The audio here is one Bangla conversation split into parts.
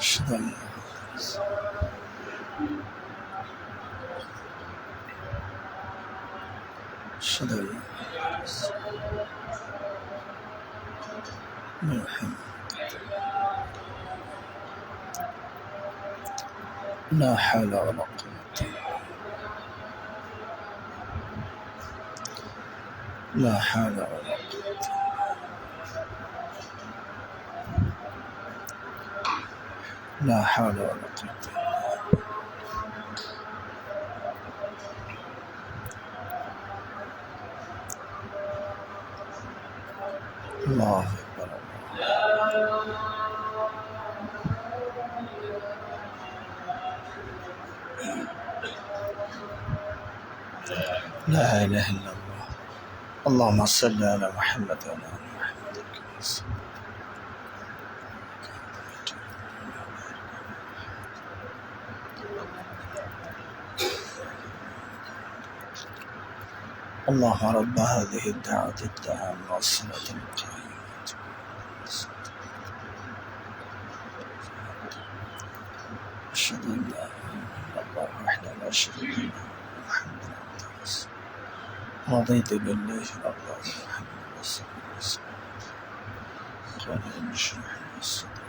أشهد أن أشهد أن محمد لا حول ولا قوة لا حول ولا قوة لا حول ولا قوة الله أكبر لا إله إلا الله. اللهم صل على محمد وعلى آل محمد كما صليت. اللهم رب هذه الدعوة التامة والصلاة القائمة أشهد أن لا إله إلا الله وحده لا شريك له محمد عبده ورسوله رضيت بالله ربا وبمحمد رسول الله قال إن اشرح لي صدري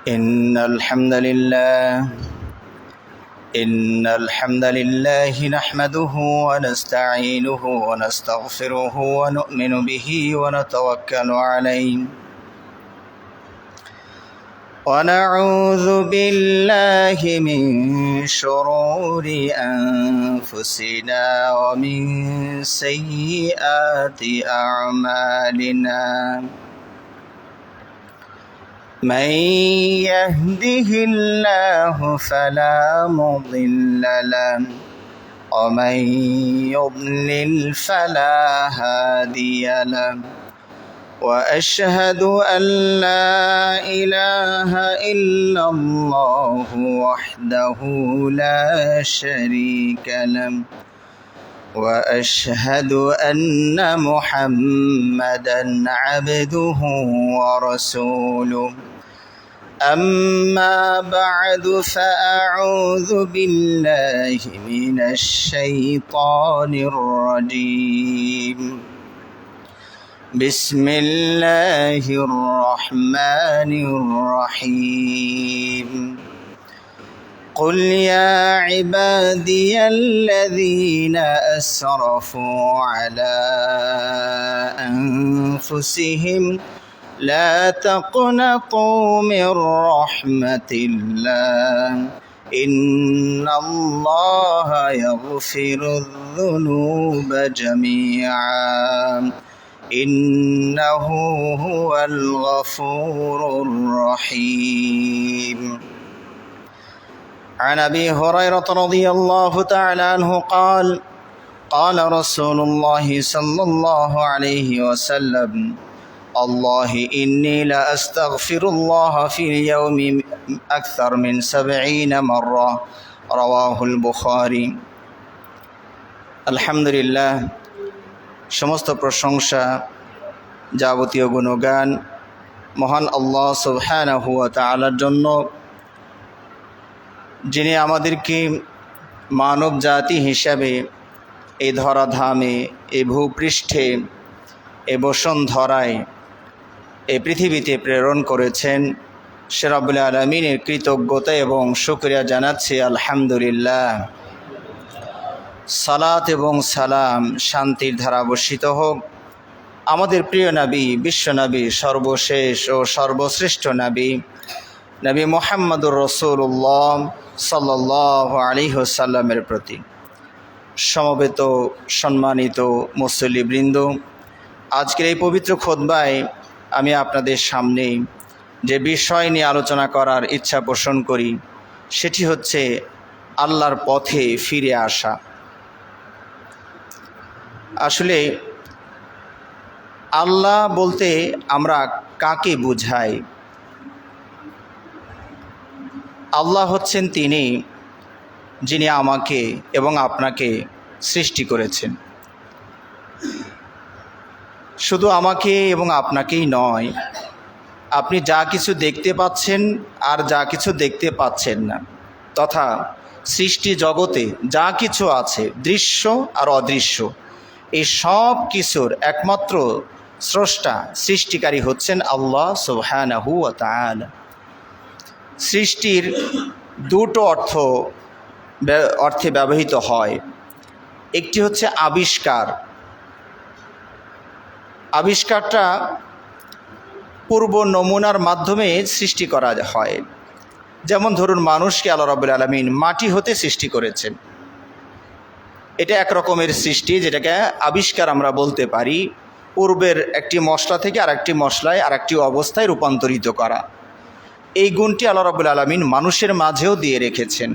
إن الحمد لله نحمده ونستعينه ونستغفره ونؤمن به ونتوكل عليه ونعوذ بالله من شرور أنفسنا ومن سيئات أعمالنا من يهده الله فلا مضل له ومن يضلل فلا هادي له وأشهد أن لا إله إلا الله وحده لا شريك له وأشهد أن محمدًا عبده ورسوله أما بعد فأعوذ بالله من الشيطان الرجيم بسم الله الرحمن الرحيم قل يا عبادي الذين أسرفوا على أنفسهم لا تقنطوا من رحمة الله إن الله يغفر الذنوب جميعا إنه هو الغفور الرحيم عن أبي هريرة رضي الله تعالى عنه قال قال رسول الله صلى الله عليه وسلم الله إني لأستغفر الله في اليوم أكثر من 70 مرة رواه البخاري الحمد لله সমস্ত প্রশংসা যাবতীয় গুণগান মহান আল্লাহ সুবহানাহু ওয়া তাআলার জন্য যিনি আমাদেরকে মানব জাতি হিসাবে এই ধরাধামে এই ভূপৃষ্ঠে এই বসুন্ধরায় এই পৃথিবীতে প্রেরণ করেছেন সে রব্বুল আলামিনের কৃতজ্ঞতা এবং শুকরিয়া জানাচ্ছি আলহামদুলিল্লাহ। সালাত এবং সালাম শান্তির ধারা বর্ষিত হোক আমাদের প্রিয় নবী বিশ্বনবী সর্বশেষ ও সর্বশ্রেষ্ঠ নবী নবী মুহাম্মদুর রাসূলুল্লাহ সাল্লাল্লাহু আলাইহি ওয়াসাল্লামের প্রতি। সমবেত সম্মানিত মুসল্লিবৃন্দ, আজকের এই পবিত্র খুতবায় আমি আপনাদের সামনে যে বিষয় নিয়ে আলোচনা করার ইচ্ছা পোষণ করি সেটি হচ্ছে আল্লাহর পথে ফিরে আসা। আসলে আল্লাহ বলতে আমরা কাকে বুঝাই? আল্লাহ হচ্ছেন তিনি যিনি আমাকে এবং আপনাকে সৃষ্টি করেছেন। শুধু আমাকে এবং আপনাকেই নয়, আপনি যা কিছু দেখতে পাচ্ছেন আর যা কিছু দেখতে পাচ্ছেন না, তথা সৃষ্টি জগতে যা কিছু আছে দৃশ্য আর অদৃশ্য, এই সব কিছুর একমাত্র স্রষ্টা সৃষ্টিকারী হচ্ছেন আল্লাহ সুবহানাহু ওয়া তাআলা। সৃষ্টির দুটো অর্থে ব্যবহৃত হয়। একটি হচ্ছে আবিষ্কার। আবিষ্কারটা পূর্ব নমুনার মাধ্যমে সৃষ্টি করা হয়। যেমন ধরুন, মানুষকে আল্লাহ রাব্বুল আলামিন মাটি হতে সৃষ্টি করেছেন। এটা এক রকমের সৃষ্টি, যেটাকে আবিষ্কার আমরা বলতে পারি। পূর্বের একটি মশলা থেকে আরেকটি মশলায় আরেকটি অবস্থায় রূপান্তরিত করা, এই গুণটি আল্লাহ রাব্বুল আলামিন মানুষের মাঝেও দিয়ে রেখেছেন।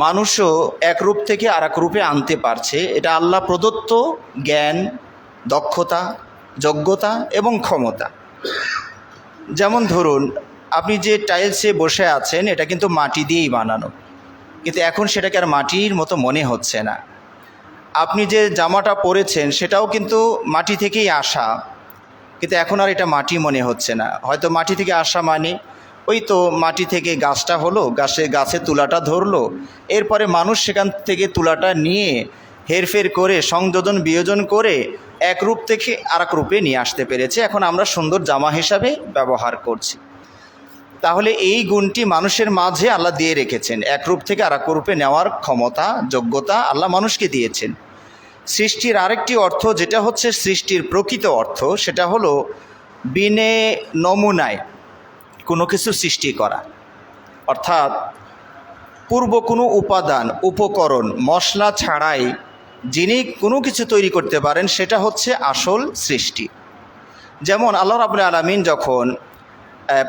মানুষও এক রূপ থেকে আরেক রূপে আনতে পারছে। এটা আল্লাহ প্রদত্ত জ্ঞান, দক্ষতা, যোগ্যতা এবং ক্ষমতা। যেমন ধরুন, আপনি যে টাইলসে বসে আছেন এটা কিন্তু মাটি দিয়েই বানানো, কিন্তু এখন সেটাকে আর মাটির মতো মনে হচ্ছে না। আপনি যে জামাটা পরেছেন সেটাও কিন্তু মাটি থেকেই আসা, কিন্তু এখন আর এটা মাটি মনে হচ্ছে না। হয়তো মাটি থেকে আসা মানে ওই তো মাটি থেকে গাছটা হলো, গাছে তুলাটা ধরলো, এরপরে মানুষ সেখান থেকে তুলাটা নিয়ে হেরফের করে সংযোজন বিয়োজন করে এক রূপ থেকে আরেক রূপে নিয়ে আসতে পেরেছে। এখন আমরা সুন্দর জামা হিসাবে ব্যবহার করছি। তাহলে এই গুণটি মানুষের মাঝে আল্লাহ দিয়ে রেখেছেন। এক রূপ থেকে আরেক রূপে নেওয়ার ক্ষমতা, যোগ্যতা আল্লাহ মানুষকে দিয়েছেন। সৃষ্টির আরেকটি অর্থ, যেটা হচ্ছে সৃষ্টির প্রকৃত অর্থ, সেটা হলো বিনে নমুনায় কোনো কিছু সৃষ্টি করা। অর্থাৎ পূর্ব কোনো উপাদান, উপকরণ, মশলা ছাড়াই যিনি কোনো কিছু তৈরি করতে পারেন, সেটা হচ্ছে আসল সৃষ্টি। যেমন আল্লাহ রাব্বুল আলামিন যখন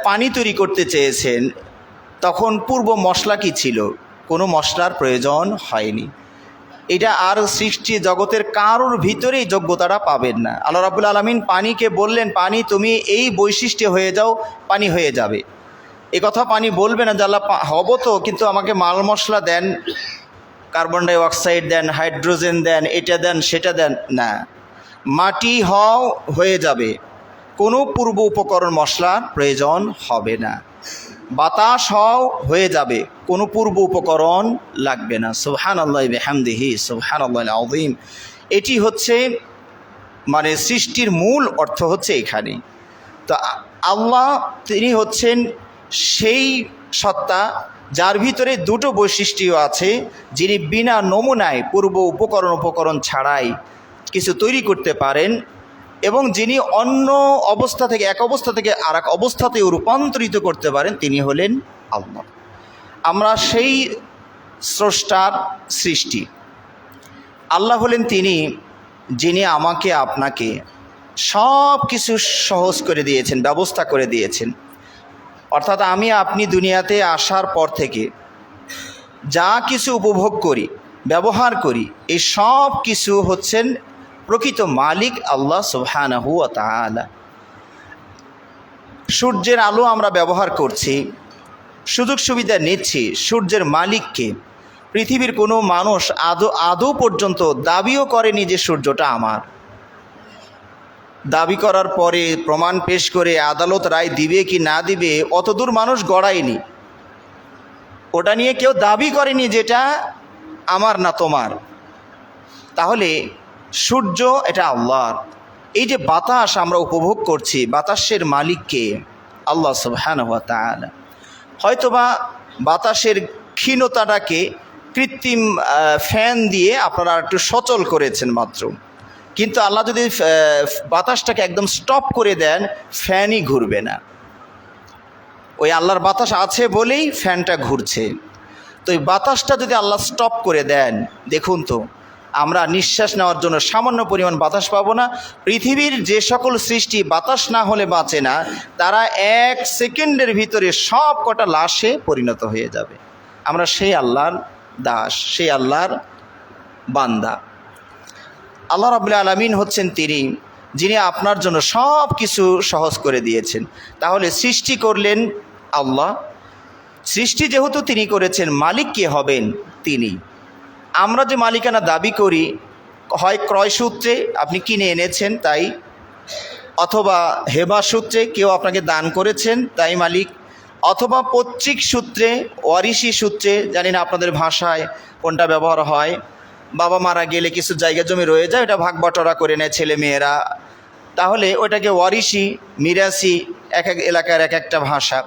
পানি তৈরি করতে চেয়েছেন, তখন পূর্ব মশলা কি ছিল? কোনো মশলার প্রয়োজন হয়নি। এটা আর সৃষ্টি জগতের কারোর ভিতরেই যোগ্যতাটা পাবেন না। আল্লাহ রাব্বুল আলামিন পানিকে বললেন, পানি তুমি এই বৈশিষ্ট্যে হয়ে যাও, পানি হয়ে যাবে। এ কথা পানি বলবে না যে আল্লাহ হব তো, কিন্তু আমাকে মাল মশলা দেন, কার্বন ডাই অক্সাইড দেন, হাইড্রোজেন দেন, এটা দেন, সেটা দেন না। মাটি হয়ে যাবে, কোনো পূর্ব উপকরণ মশলার প্রয়োজন হবে না। বাতাস হয়ে যাবে, কোনো পূর্ব উপকরণ লাগবে না। সুবহানাল্লাহি বিহামদিহি সুবহানাল্লাহিল আযীম। এটি হচ্ছে মানে সৃষ্টির মূল অর্থ হচ্ছে এখানে। তো আল্লাহ তিনি হচ্ছেন সেই সত্তা যার ভিতরে দুটো বৈশিষ্ট্য আছে, যিনি বিনা নমুনায় পূর্ব উপকরণ ছাড়াই কিছু তৈরি করতে পারেন, এবং যিনি অন্য অবস্থা থেকে এক অবস্থা থেকে আর এক অবস্থাতেও রূপান্তরিত করতে পারেন, তিনি হলেন আল্লাহ। আমরা সেই স্রষ্টার সৃষ্টি। আল্লাহ হলেন তিনি যিনি আমাকে আপনাকে সব কিছু সহজ করে দিয়েছেন, ব্যবস্থা করে দিয়েছেন। অর্থাৎ আমি আপনি দুনিয়াতে আসার পর থেকে যা কিছু উপভোগ করি, ব্যবহার করি, এই সব কিছু হচ্ছেন প্রকৃত মালিক আল্লাহ সুবহানাহু ওয়া তাআলা। সূর্যের আলো আমরা ব্যবহার করছি, সুযোগ সুবিধা নিচ্ছি, সূর্যের মালিককে। পৃথিবীর কোনো মানুষ আদৌ পর্যন্ত দাবিও করেনি যে সূর্যটা আমার। দাবি করার পরে প্রমাণ পেশ করে আদালত রায় দিবে কি না দিবে, অতদূর মানুষ গড়ায়নি। ওটা নিয়ে কেউ দাবি করেনি যেটা আমার না তোমার। তাহলে সূর্য এটা আল্লাহর। এই যে বাতাস আমরা উপভোগ করছি, বাতাসের মালিককে আল্লাহ সুবহানাহু ওয়া তাআলা। হয়তোবা বাতাসের ক্ষীণতাটাকে কৃত্রিম ফ্যান দিয়ে আপনারা একটু সচল করেছেন মাত্র, কিন্তু আল্লাহ যদি বাতাসটাকে একদম স্টপ করে দেন, ফ্যানই ঘুরবে না। ওই আল্লাহর বাতাস আছে বলেই ফ্যানটা ঘুরছে। তো এই বাতাসটা যদি আল্লাহ স্টপ করে দেন, দেখুন তো আমরা নিঃশ্বাস নেওয়ার জন্য সামান্য পরিমাণ বাতাস পাবো না। পৃথিবীর যে সকল সৃষ্টি বাতাস না হলে বাঁচে না, তারা 1 সেকেন্ডের ভিতরে সব কটা লাশে পরিণত হয়ে যাবে। আমরা সেই আল্লাহর দাস, সেই আল্লাহর বান্দা। আল্লাহ রাব্বুল আলামিন হচ্ছেন তিনি যিনি আপনার জন্য সব কিছু সহজ করে দিয়েছেন। তাহলে সৃষ্টি করলেন আল্লাহ, সৃষ্টি যেহেতু তিনি করেছেন, মালিক কে হবেন? তিনি। আমরা যে মালিকানা দাবি করি, হয় ক্রয় সূত্রে আপনি কিনে এনেছেন তাই, অথবা হেবা সূত্রে কেউ আপনাকে দান করেছেন তাই মালিক, অথবা পৈতৃক সূত্রে, ওয়ারিশি সূত্রে, জানি না আপনাদের ভাষায় কোনটা ব্যবহার হয়, বাবা মারা গেলে কিছু জায়গা জমি রয়ে যায়, ওটা ভাগ বটরা করে নেয় ছেলে মেয়েরা, তাহলে ওটাকে ওয়ারিশি, মিরাসি, এক এক এলাকার এক একটা ভাষা।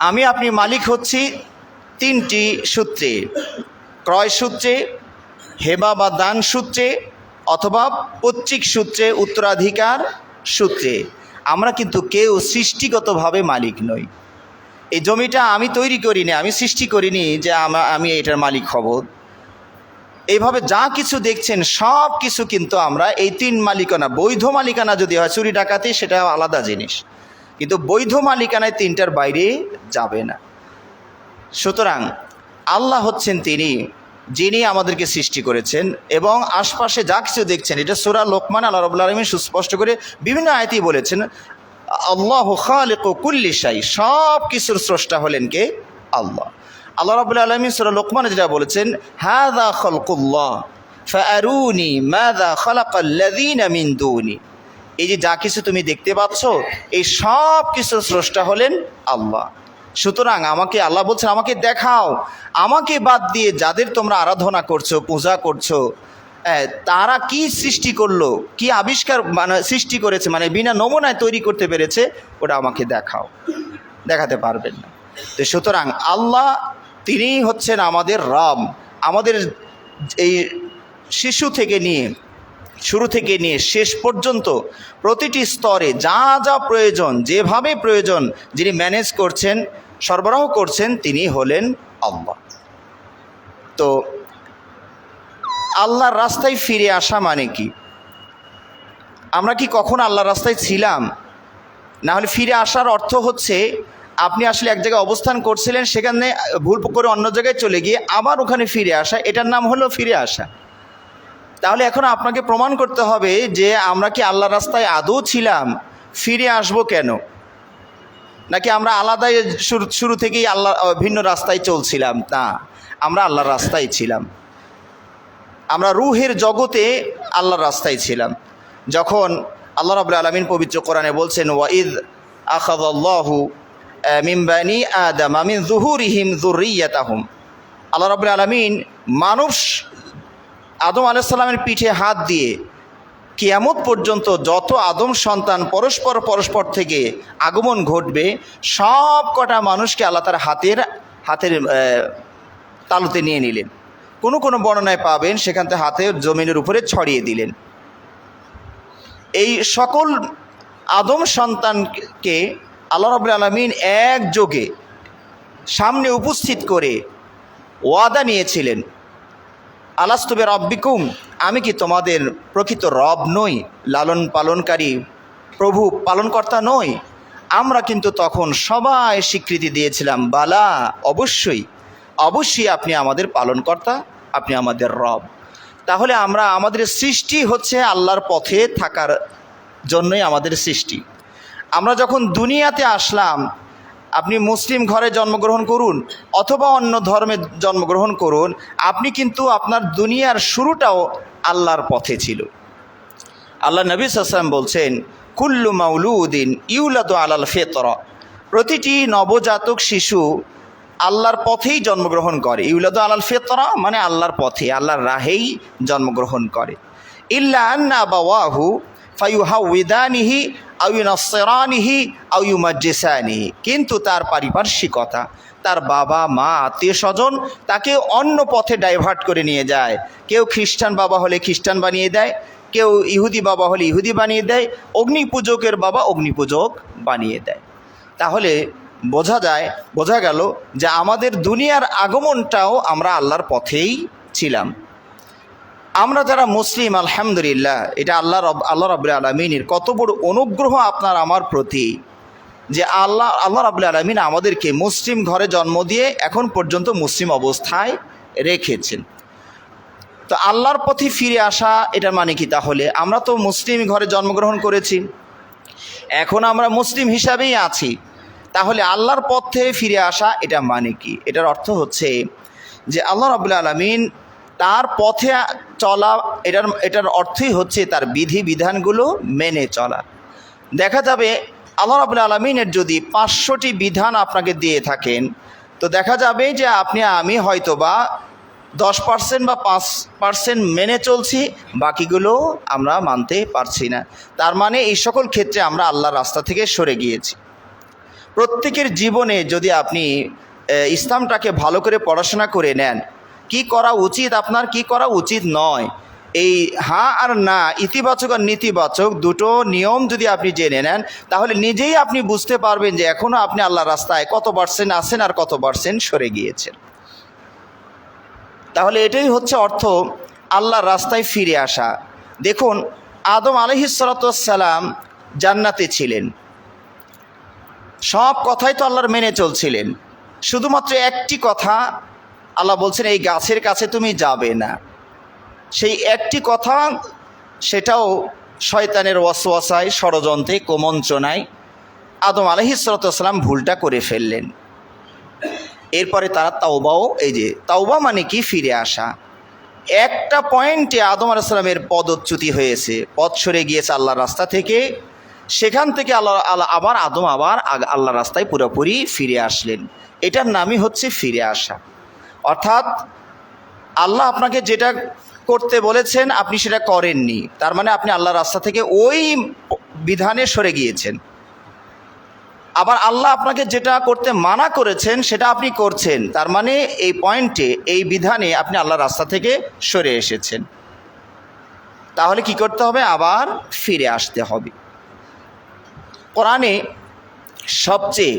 আমি আপনি মালিক হচ্ছি তিনটি সূত্রে: ক্রয় সূত্রে, হেবা বা দান সূত্রে, অথবা পৈতৃক সূত্রে, উত্তরাধিকার সূত্রে। আমরা কিন্তু কেউ সৃষ্টিগতভাবে মালিক নই। এই জমিটা আমি তৈরি করিনি, আমি সৃষ্টি করিনি যে আমি এটার মালিক হব। এইভাবে যা কিছু দেখছেন সব কিছু কিন্তু আমরা এই তিন মালিকানা, বৈধ মালিকানা যদি হয়, চুরি ডাকাতি সেটা আলাদা জিনিস, কিন্তু বৈধ মালিকানায় তিনটার বাইরে যাবে না। সুতরাং আল্লাহ হচ্ছেন তিনি যিনি আমাদেরকে সৃষ্টি করেছেন, এবং আশপাশে যা কিছু দেখছেন, এটা সূরা লোকমান আল্লাহ রাব্বুল আলামিন সুস্পষ্ট করে বিভিন্ন আয়াতেই বলেছেন, আল্লাহু খালিকু কুল্লি শাই, সব কিছুর স্রষ্টা হলেন কে? আল্লাহ। আল্লাহ রাব্বুল আলামিন সূরা লোকমানে যেটা বলেছেন, হাযা খালকুল্লাহ ফাআরুনি মাযা খালাকাল্লাযীনা মিন দুনি, এই যে যা কিছু তুমি দেখতে পাচ্ছ, এই সব কিছুর স্রষ্টা হলেন আল্লাহ। সুতরাং আমাকে, আল্লাহ বলছেন, আমাকে দেখাও, আমাকে বাদ দিয়ে যাদের তোমরা আরাধনা করছো, পূজা করছো, তারা কি সৃষ্টি করলো, কি আবিষ্কার মানে সৃষ্টি করেছে, মানে বিনা নমুনায় তৈরি করতে পেরেছে, ওটা আমাকে দেখাও। দেখাতে পারবেন না। তো সুতরাং আল্লাহ তিনিই হচ্ছেন আমাদের রব। আমাদের এই শিশু থেকে নিয়ে, শুরু থেকে নিয়ে শেষ পর্যন্ত প্রতিটি স্তরে যা যা প্রয়োজন, যেভাবে প্রয়োজন, যিনি ম্যানেজ করছেন, সরবরাহ করছেন, তিনি হলেন আল্লাহ। তো আল্লাহর রাস্তায় ফিরে আসা মানে কি? আমরা কি কখন আল্লাহর রাস্তায় ছিলাম? না হলে ফিরে আসার অর্থ হচ্ছে আপনি আসলে এক জায়গায় অবস্থান করছিলেন, সেখানে ভুল করে অন্য জায়গায় চলে গিয়ে আবার ওখানে ফিরে আসা, এটার নাম হলো ফিরে আসা। তাহলে এখন আপনাকে প্রমাণ করতে হবে যে আমরা কি আল্লাহর রাস্তায় আদৌ ছিলাম, ফিরে আসব কেন? নাকি আমরা আলাদাই শুরু থেকেই আল্লাহ ভিন্ন রাস্তায় চলছিলাম? না, আমরা আল্লাহর রাস্তায় ছিলাম। আমরা রূহের জগতে আল্লাহর রাস্তায় ছিলাম। যখন আল্লাহ রাব্বুল আলামিন পবিত্র কোরআনে বলছেন, ওয়াইদ আখাযাল্লাহু মিন বানি আদম মিন যুহুরিহিম যুররিয়াতাহুম, আল্লাহ রাব্বুল আলামিন মানুষ আদম আলাইহিস সালামের পিঠে হাত দিয়ে কিয়ামত পর্যন্ত যত আদম সন্তান পরস্পর থেকে আগমন ঘটবে, সব কটা মানুষকে আল্লাহ তার হাতের তালুতে নিয়ে নিলেন। কোনো কোনো বর্ণনায় পাবেন সেখান থেকে হাতের জমিনের উপরে ছড়িয়ে দিলেন। এই সকল আদম সন্তানকে আল্লাহ রাব্বুল আলামিন একযোগে সামনে উপস্থিত করে ওয়াদা নিয়েছিলেন, আলাস্তু বিরাব্বিকুম, আমি কি তোমাদের প্রকৃত রব নই, লালন পালনকারী, প্রভু পালনকর্তা নই? আমরা কিন্তু তখন সবাই স্বীকৃতি দিয়েছিলাম, বালা, অবশ্যই অবশ্যই আপনি আমাদের পালনকর্তা, আপনি আমাদের রব। তাহলে আমাদের সৃষ্টি হচ্ছে আল্লাহর পথে থাকার জন্যই আমাদের সৃষ্টি। আমরা যখন দুনিয়াতে আসলাম, আপনি মুসলিম ঘরে জন্মগ্রহণ করুন অথবা অন্য ধর্মে জন্মগ্রহণ করুন, আপনি কিন্তু আপনার দুনিয়ার শুরুটাও আল্লাহর পথে ছিল। আল্লাহ নবী সাল্লাল্লাহু আলাইহি ওয়াসাল্লাম বলছেন, কুল্লু মাউলুদিন ইউলাদু আলাল ফিতরা, প্রতিটি নবজাতক শিশু আল্লাহর পথেই জন্মগ্রহণ করে। ইউলাদু আলাল ফিতরা মানে আল্লাহর পথে, আল্লাহর রাহেই জন্মগ্রহণ করে। ইল্লা আন্না আবাওয়াহু ফায়ুহাউইদানিহি আও ইউনাসসিরানিহি আও ইউমাজ্জিসানিহি, কিন্তু তার পারিপার্শ্বিকতা, তার বাবা মা আত্মীয় স্বজন তাকে অন্য পথে ডাইভার্ট করে নিয়ে যায়। কেউ খ্রিস্টান বাবা হলে খ্রিস্টান বানিয়ে দেয়, কেউ ইহুদি বাবা হলে ইহুদি বানিয়ে দেয়, অগ্নিপূজকের বাবা অগ্নিপূজক বানিয়ে দেয়। তাহলে বোঝা গেল যে আমাদের দুনিয়ার আগমনটাও আমরা আল্লাহর পথেই ছিলাম। আমরা যারা মুসলিম, আলহামদুলিল্লাহ, এটা আল্লাহ রাব্বুল আলামিনের কত বড় অনুগ্রহ আপনার আমার প্রতি, যে আল্লাহ রাব্বুল আলামিন আমাদেরকে মুসলিম ঘরে জন্ম দিয়ে এখন পর্যন্ত মুসলিম অবস্থায় রেখেছেন। তো আল্লাহর পথে ফিরে আসা, এটার মানে কি? তাহলে আমরা তো মুসলিম ঘরে জন্মগ্রহণ করেছি, এখন আমরা মুসলিম হিসাবেই আছি, তাহলে আল্লাহর পথ থেকে ফিরে আসা এটা মানে কি? এটার অর্থ হচ্ছে যে আল্লাহ রাব্বুল আলামিন তার পথে চলা, এটার অর্থই হচ্ছে তার বিধি বিধানগুলো মেনে চলা। দেখা যাবে আল্লাহ রাব্বুল আলামিনের যদি 500টি বিধান আপনাকে দিয়ে থাকেন, তো দেখা যাবে যে আমি হয়তোবা 10% বা 5% মেনে চলছি, বাকিগুলো আমরা মানতে পারছি না। তার মানে এই সকল ক্ষেত্রে আমরা আল্লাহর রাস্তা থেকে সরে গিয়েছি। প্রত্যেকের জীবনে যদি আপনি ইসলামটাকে ভালো করে পড়াশোনা করে নেন, কি করা উচিত আপনার, কি করা উচিত নয়, এই হ্যাঁ আর না, ইতিবাচক আর নেতিবাচক দুটো নিয়ম যদি আপনি জেনে নেন, তাহলে নিজেই আপনি বুঝতে পারবেন যে এখনও আপনি আল্লাহর রাস্তায় কত পার্সেন্ট আছেন আর কত পার্সেন্ট সরে গিয়েছেন। তাহলে এটাই হচ্ছে অর্থ আল্লাহর রাস্তায় ফিরে আসা। দেখুন, আদম আলাইহিস সালাতু ওয়াস সালাম জান্নাতে ছিলেন, সব কথাই তো আল্লাহর মেনে চলছিলেন। শুধুমাত্র একটি কথা আল্লাহ বলছেন, এই গাছের কাছে তুমি যাবে না। সেই একটি কথা, সেটাও শয়তানের ওয়াসওয়াসায়, ষড়যন্ত্রে, কুমন্ত্রণায় আদম আলাইহিস সালাতু ওয়াস সালাম ভুলটা করে ফেললেন। এরপরে তারা তাওবাও, এই যে তাওবা মানে কি, ফিরে আসা। একটা পয়েন্টে আদম আলাইহিস সালামের পদচ্যুতি হয়েছে, পথ সরে গিয়েছে আল্লাহর রাস্তা থেকে। সেখান থেকে আবার আদম আল্লাহর রাস্তায় পুরোপুরি ফিরে আসলেন। এটার নামই হচ্ছে ফিরে আসা। অর্থাৎ আল্লাহ আপনাকে যেটা করতে বলেছেন আপনি সেটা করেননি, তার মানে আপনি আল্লাহর রাস্তা থেকে ওই বিধানে সরে গিয়েছেন। আবার আল্লাহ আপনাকে যেটা করতে মানা করেছেন সেটা আপনি করছেন, তার মানে এই পয়েন্টে, এই বিধানে আপনি আল্লাহর রাস্তা থেকে সরে এসেছেন। তাহলে কি করতে হবে? আবার ফিরে আসতে হবে। কোরআনে সবচেয়ে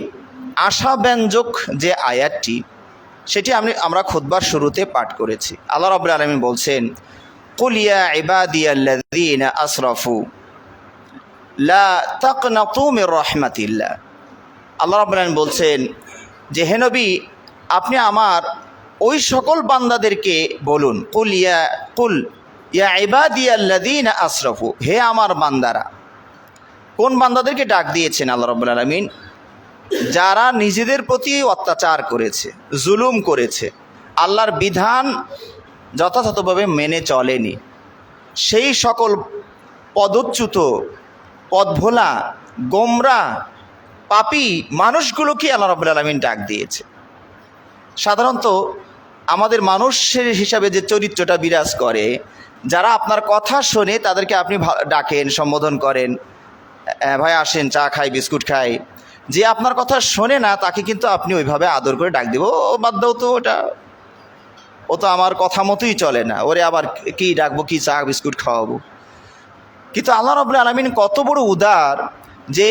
আশাব্যঞ্জক যে আয়াতটি, সেটি আমরা খুতবার শুরুতে পাঠ করেছি। আল্লাহ রাব্বুল আলামিন বলছেন, কুল ইয়া ইবাদিয়াল্লাযীনা আসরাফু লা তাকনাতু মির রাহমাতিল্লাহ। আল্লাহ রাব্বুল আলামিন বলছেন যে, হে নবী, আপনি আমার ওই সকল বান্দাদেরকে বলুন, কুল ইয়া ইবাদিয়াল্লাযীনা আসরাফু, হে আমার বান্দারা। কোন বান্দাদেরকে ডাক দিয়েছেন আল্লাহ রাব্বুল আলামিন? যারা নিজেদের প্রতি অত্যাচার করেছে, জুলুম করেছে, আল্লাহর বিধান যথাযথভাবে মেনে চলেনি, সেই সকল পদচ্যুত, পথভোলা, গোমরা, পাপী মানুষগুলোকে আল্লাহ রাব্বুল আলামিন ডাক দিয়েছে। সাধারণত আমাদের মানুষের হিসাবে যে চরিত্রটা বিরাজ করে, যারা আপনার কথা শোনে তাদেরকে আপনি ডাকেন, সম্বোধন করেন, ভাই আসেন চা খাই, বিস্কুট খাই। যে আপনার কথা শোনে না তাকে কিন্তু আপনি ওইভাবে আদর করে ডাক দেব, ও বাদ দাও তো, ও তো আমার কথা মতোই চলে না, ওরে আবার কি ডাকবো, কি চা বিস্কুট খাওয়াবো। কিন্তু আল্লাহ রাব্বুল আলামিন কত বড় উদার, যে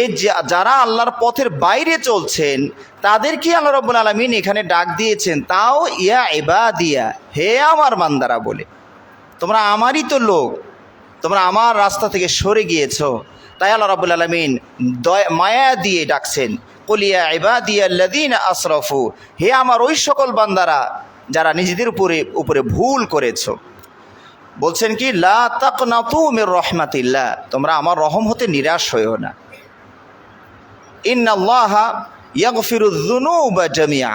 যারা আল্লাহর পথের বাইরে চলছেন তাদেরকে আল্লাহ রাব্বুল আলামিন এখানে ডাক দিয়েছেন, তাও ইয়া ইবাদিয়া, হে আমার বান্দারা বলে। তোমরা আমারই তো লোক, তোমরা আমার রাস্তা থেকে সরে গিয়েছো, তাই আল্লাহ রাব্বুল আলামিন মায়া দিয়ে ডাকছেন, কুল ইয়া ইবাদিয়াল্লাযীনা আসরাফু, হে আমার ওই সকল বান্দারা যারা নিজেদের উপরে ভুল করেছো। বলছেন কি, লা তাকনাতু মির রাহমাতিল্লাহ, তোমরা আমার রহম হতে নিরাশ হইও না। ইন্নাল্লাহা ইয়াগফিরুয যুনুবা জামিআ,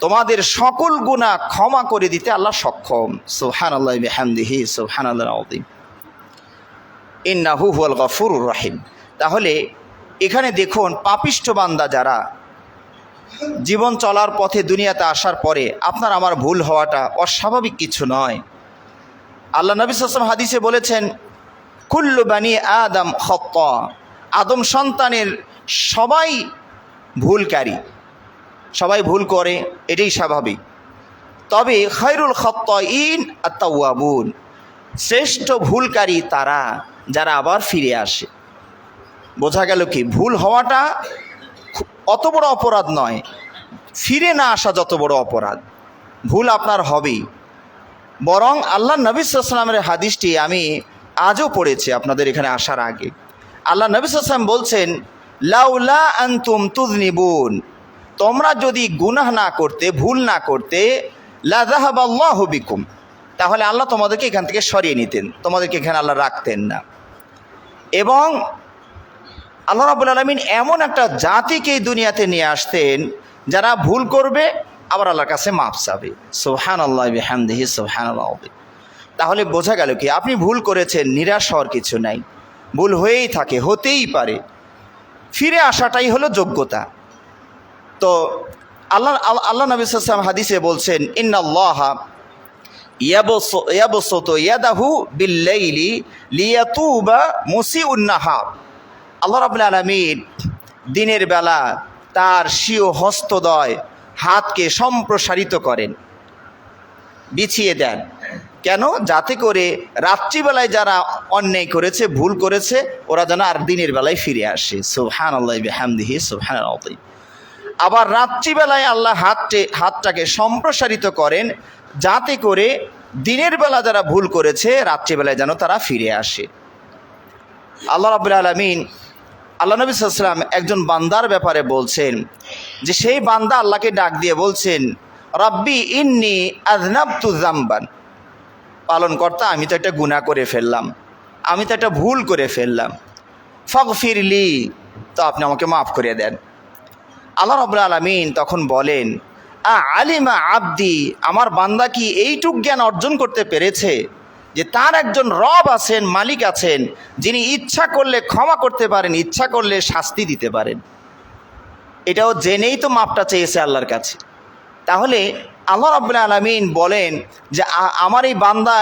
তোমাদের সকল গুনাহ ক্ষমা করে দিতে আল্লাহ সক্ষম। সুবহানাল্লাহি বিহামদিহি, সুবহানাল্লাহিল আযীম, ইন্নাহু হুয়াল গফুরুর রহিম। তাহলে এখানে দেখুন, পাপিষ্ঠ বান্দা যারা, জীবন চলার পথে দুনিয়াতে আসার পরে আপনার আমার ভুল হওয়াটা অস্বাভাবিক কিছু নয়। আল্লাহ নবী সাল্লাল্লাহু আলাইহি ওয়াসাল্লাম হাদিসে বলেছেন, কুল্লু বানি আদম খাত্তা, আদম সন্তানের সবাই ভুলকারী, সবাই ভুল করে, এটাই স্বাভাবিক। তবে খায়রুল খাত্তাইন আত-তাওয়াবুন, শ্রেষ্ঠ ভুলকারী তারা যারা আবার ফিরে আসে। বোঝা গেল কি, ভুল হওয়াটা অত বড় অপরাধ নয়, ফিরে না আসা যত বড় অপরাধ। ভুল আপনার হবেই, বরং আল্লাহ নবী সাল্লাল্লাহু আলাইহি ওয়াসাল্লামের হাদিসটি আমি আজও পড়েছি আপনাদের এখানে আসার আগে। আল্লাহ নবী সাল্লাল্লাহু আলাইহি ওয়াসাল্লাম বলছেন, লাউলা আনতুম তুযনিবুন, তোমরা যদি গুনাহ না করতে, ভুল না করতে, লা যাহাবাল্লাহু বিকুম, তাহলে আল্লাহ তোমাদেরকে এখান থেকে সরিয়ে নিতেন, তোমাদেরকে এখানে আল্লাহ রাখতেন না। এবং আল্লাহ রাব্বুল আলামিন এমন একটা জাতিকে এই দুনিয়াতে নিয়ে আসতেন যারা ভুল করবে আবার আল্লাহর কাছে মাপ চাবে। সুবহানাল্লাহি বিহামদিহি সুবহানাল্লাহ। তাহলে বোঝা গেল কি, আপনি ভুল করেছেন, নিরাশ হওয়ার কিছু নাই, ভুল হয়েই থাকে, হতেই পারে, ফিরে আসাটাই হলো যোগ্যতা। তো আল্লাহ নবী সাল্লাল্লাহু আলাইহি ওয়াসাল্লাম হাদিসে বলছেন, ইন্নাল্লাহা ইয়াবসুতু ইয়াদাহু বিল্লাইলি লিয়াতুবা মুসিউন নাহার। আল্লাহ রাব্বুল আলামিন দিনের বেলা তার স্বীয় হস্তদ্বয় হাতকে সম্প্রসারিত করেন, বিছিয়ে দেন। কেন? যাতে করে রাত্রিবেলায় যারা অন্যায় করেছে, ভুল করেছে, ওরা যেন আর দিনের বেলায় ফিরে আসে। সুবহানাল্লাহি বিহামদিহি সুবহানাল্লাহ। আবার রাত্রিবেলায় আল্লাহ হাতটাকে সম্প্রসারিত করেন যাতে করে দিনের বেলা যারা ভুল করেছে রাত্রিবেলায় যেন তারা ফিরে আসে। আল্লাহ রাব্বুল আলামিন, আল্লাহ নবী সাল্লাল্লাহু আলাইহি ওয়াসাল্লাম একজন বান্দার ব্যাপারে বলছেন যে সেই বান্দা আল্লাহকে ডাক দিয়ে বলছেন, রাব্বি ইন্নী আযনাবতু যামবান। পালনকর্তা, আমি তো একটা গুনাহ করে ফেললাম, আমি তো একটা ভুল করে ফেললাম, ফাগফিরলি, তো আপনি আমাকে মাফ করে দেন। আল্লাহ রাব্বুল আলামিন তখন বলেন, আলিমা আবদি, আমার বান্দা কি এইটুক জ্ঞান অর্জন করতে পেরেছে যে তার একজন রব আছেন, মালিক আছেন, যিনি ইচ্ছা করলে ক্ষমা করতে পারেন, ইচ্ছা করলে শাস্তি দিতে পারেন। এটাও জেনেই তো মাপটা চেয়েছে আল্লাহর কাছে। তাহলে আল্লাহ রাব্বুল আলামিন বলেন যে আমার এই বান্দা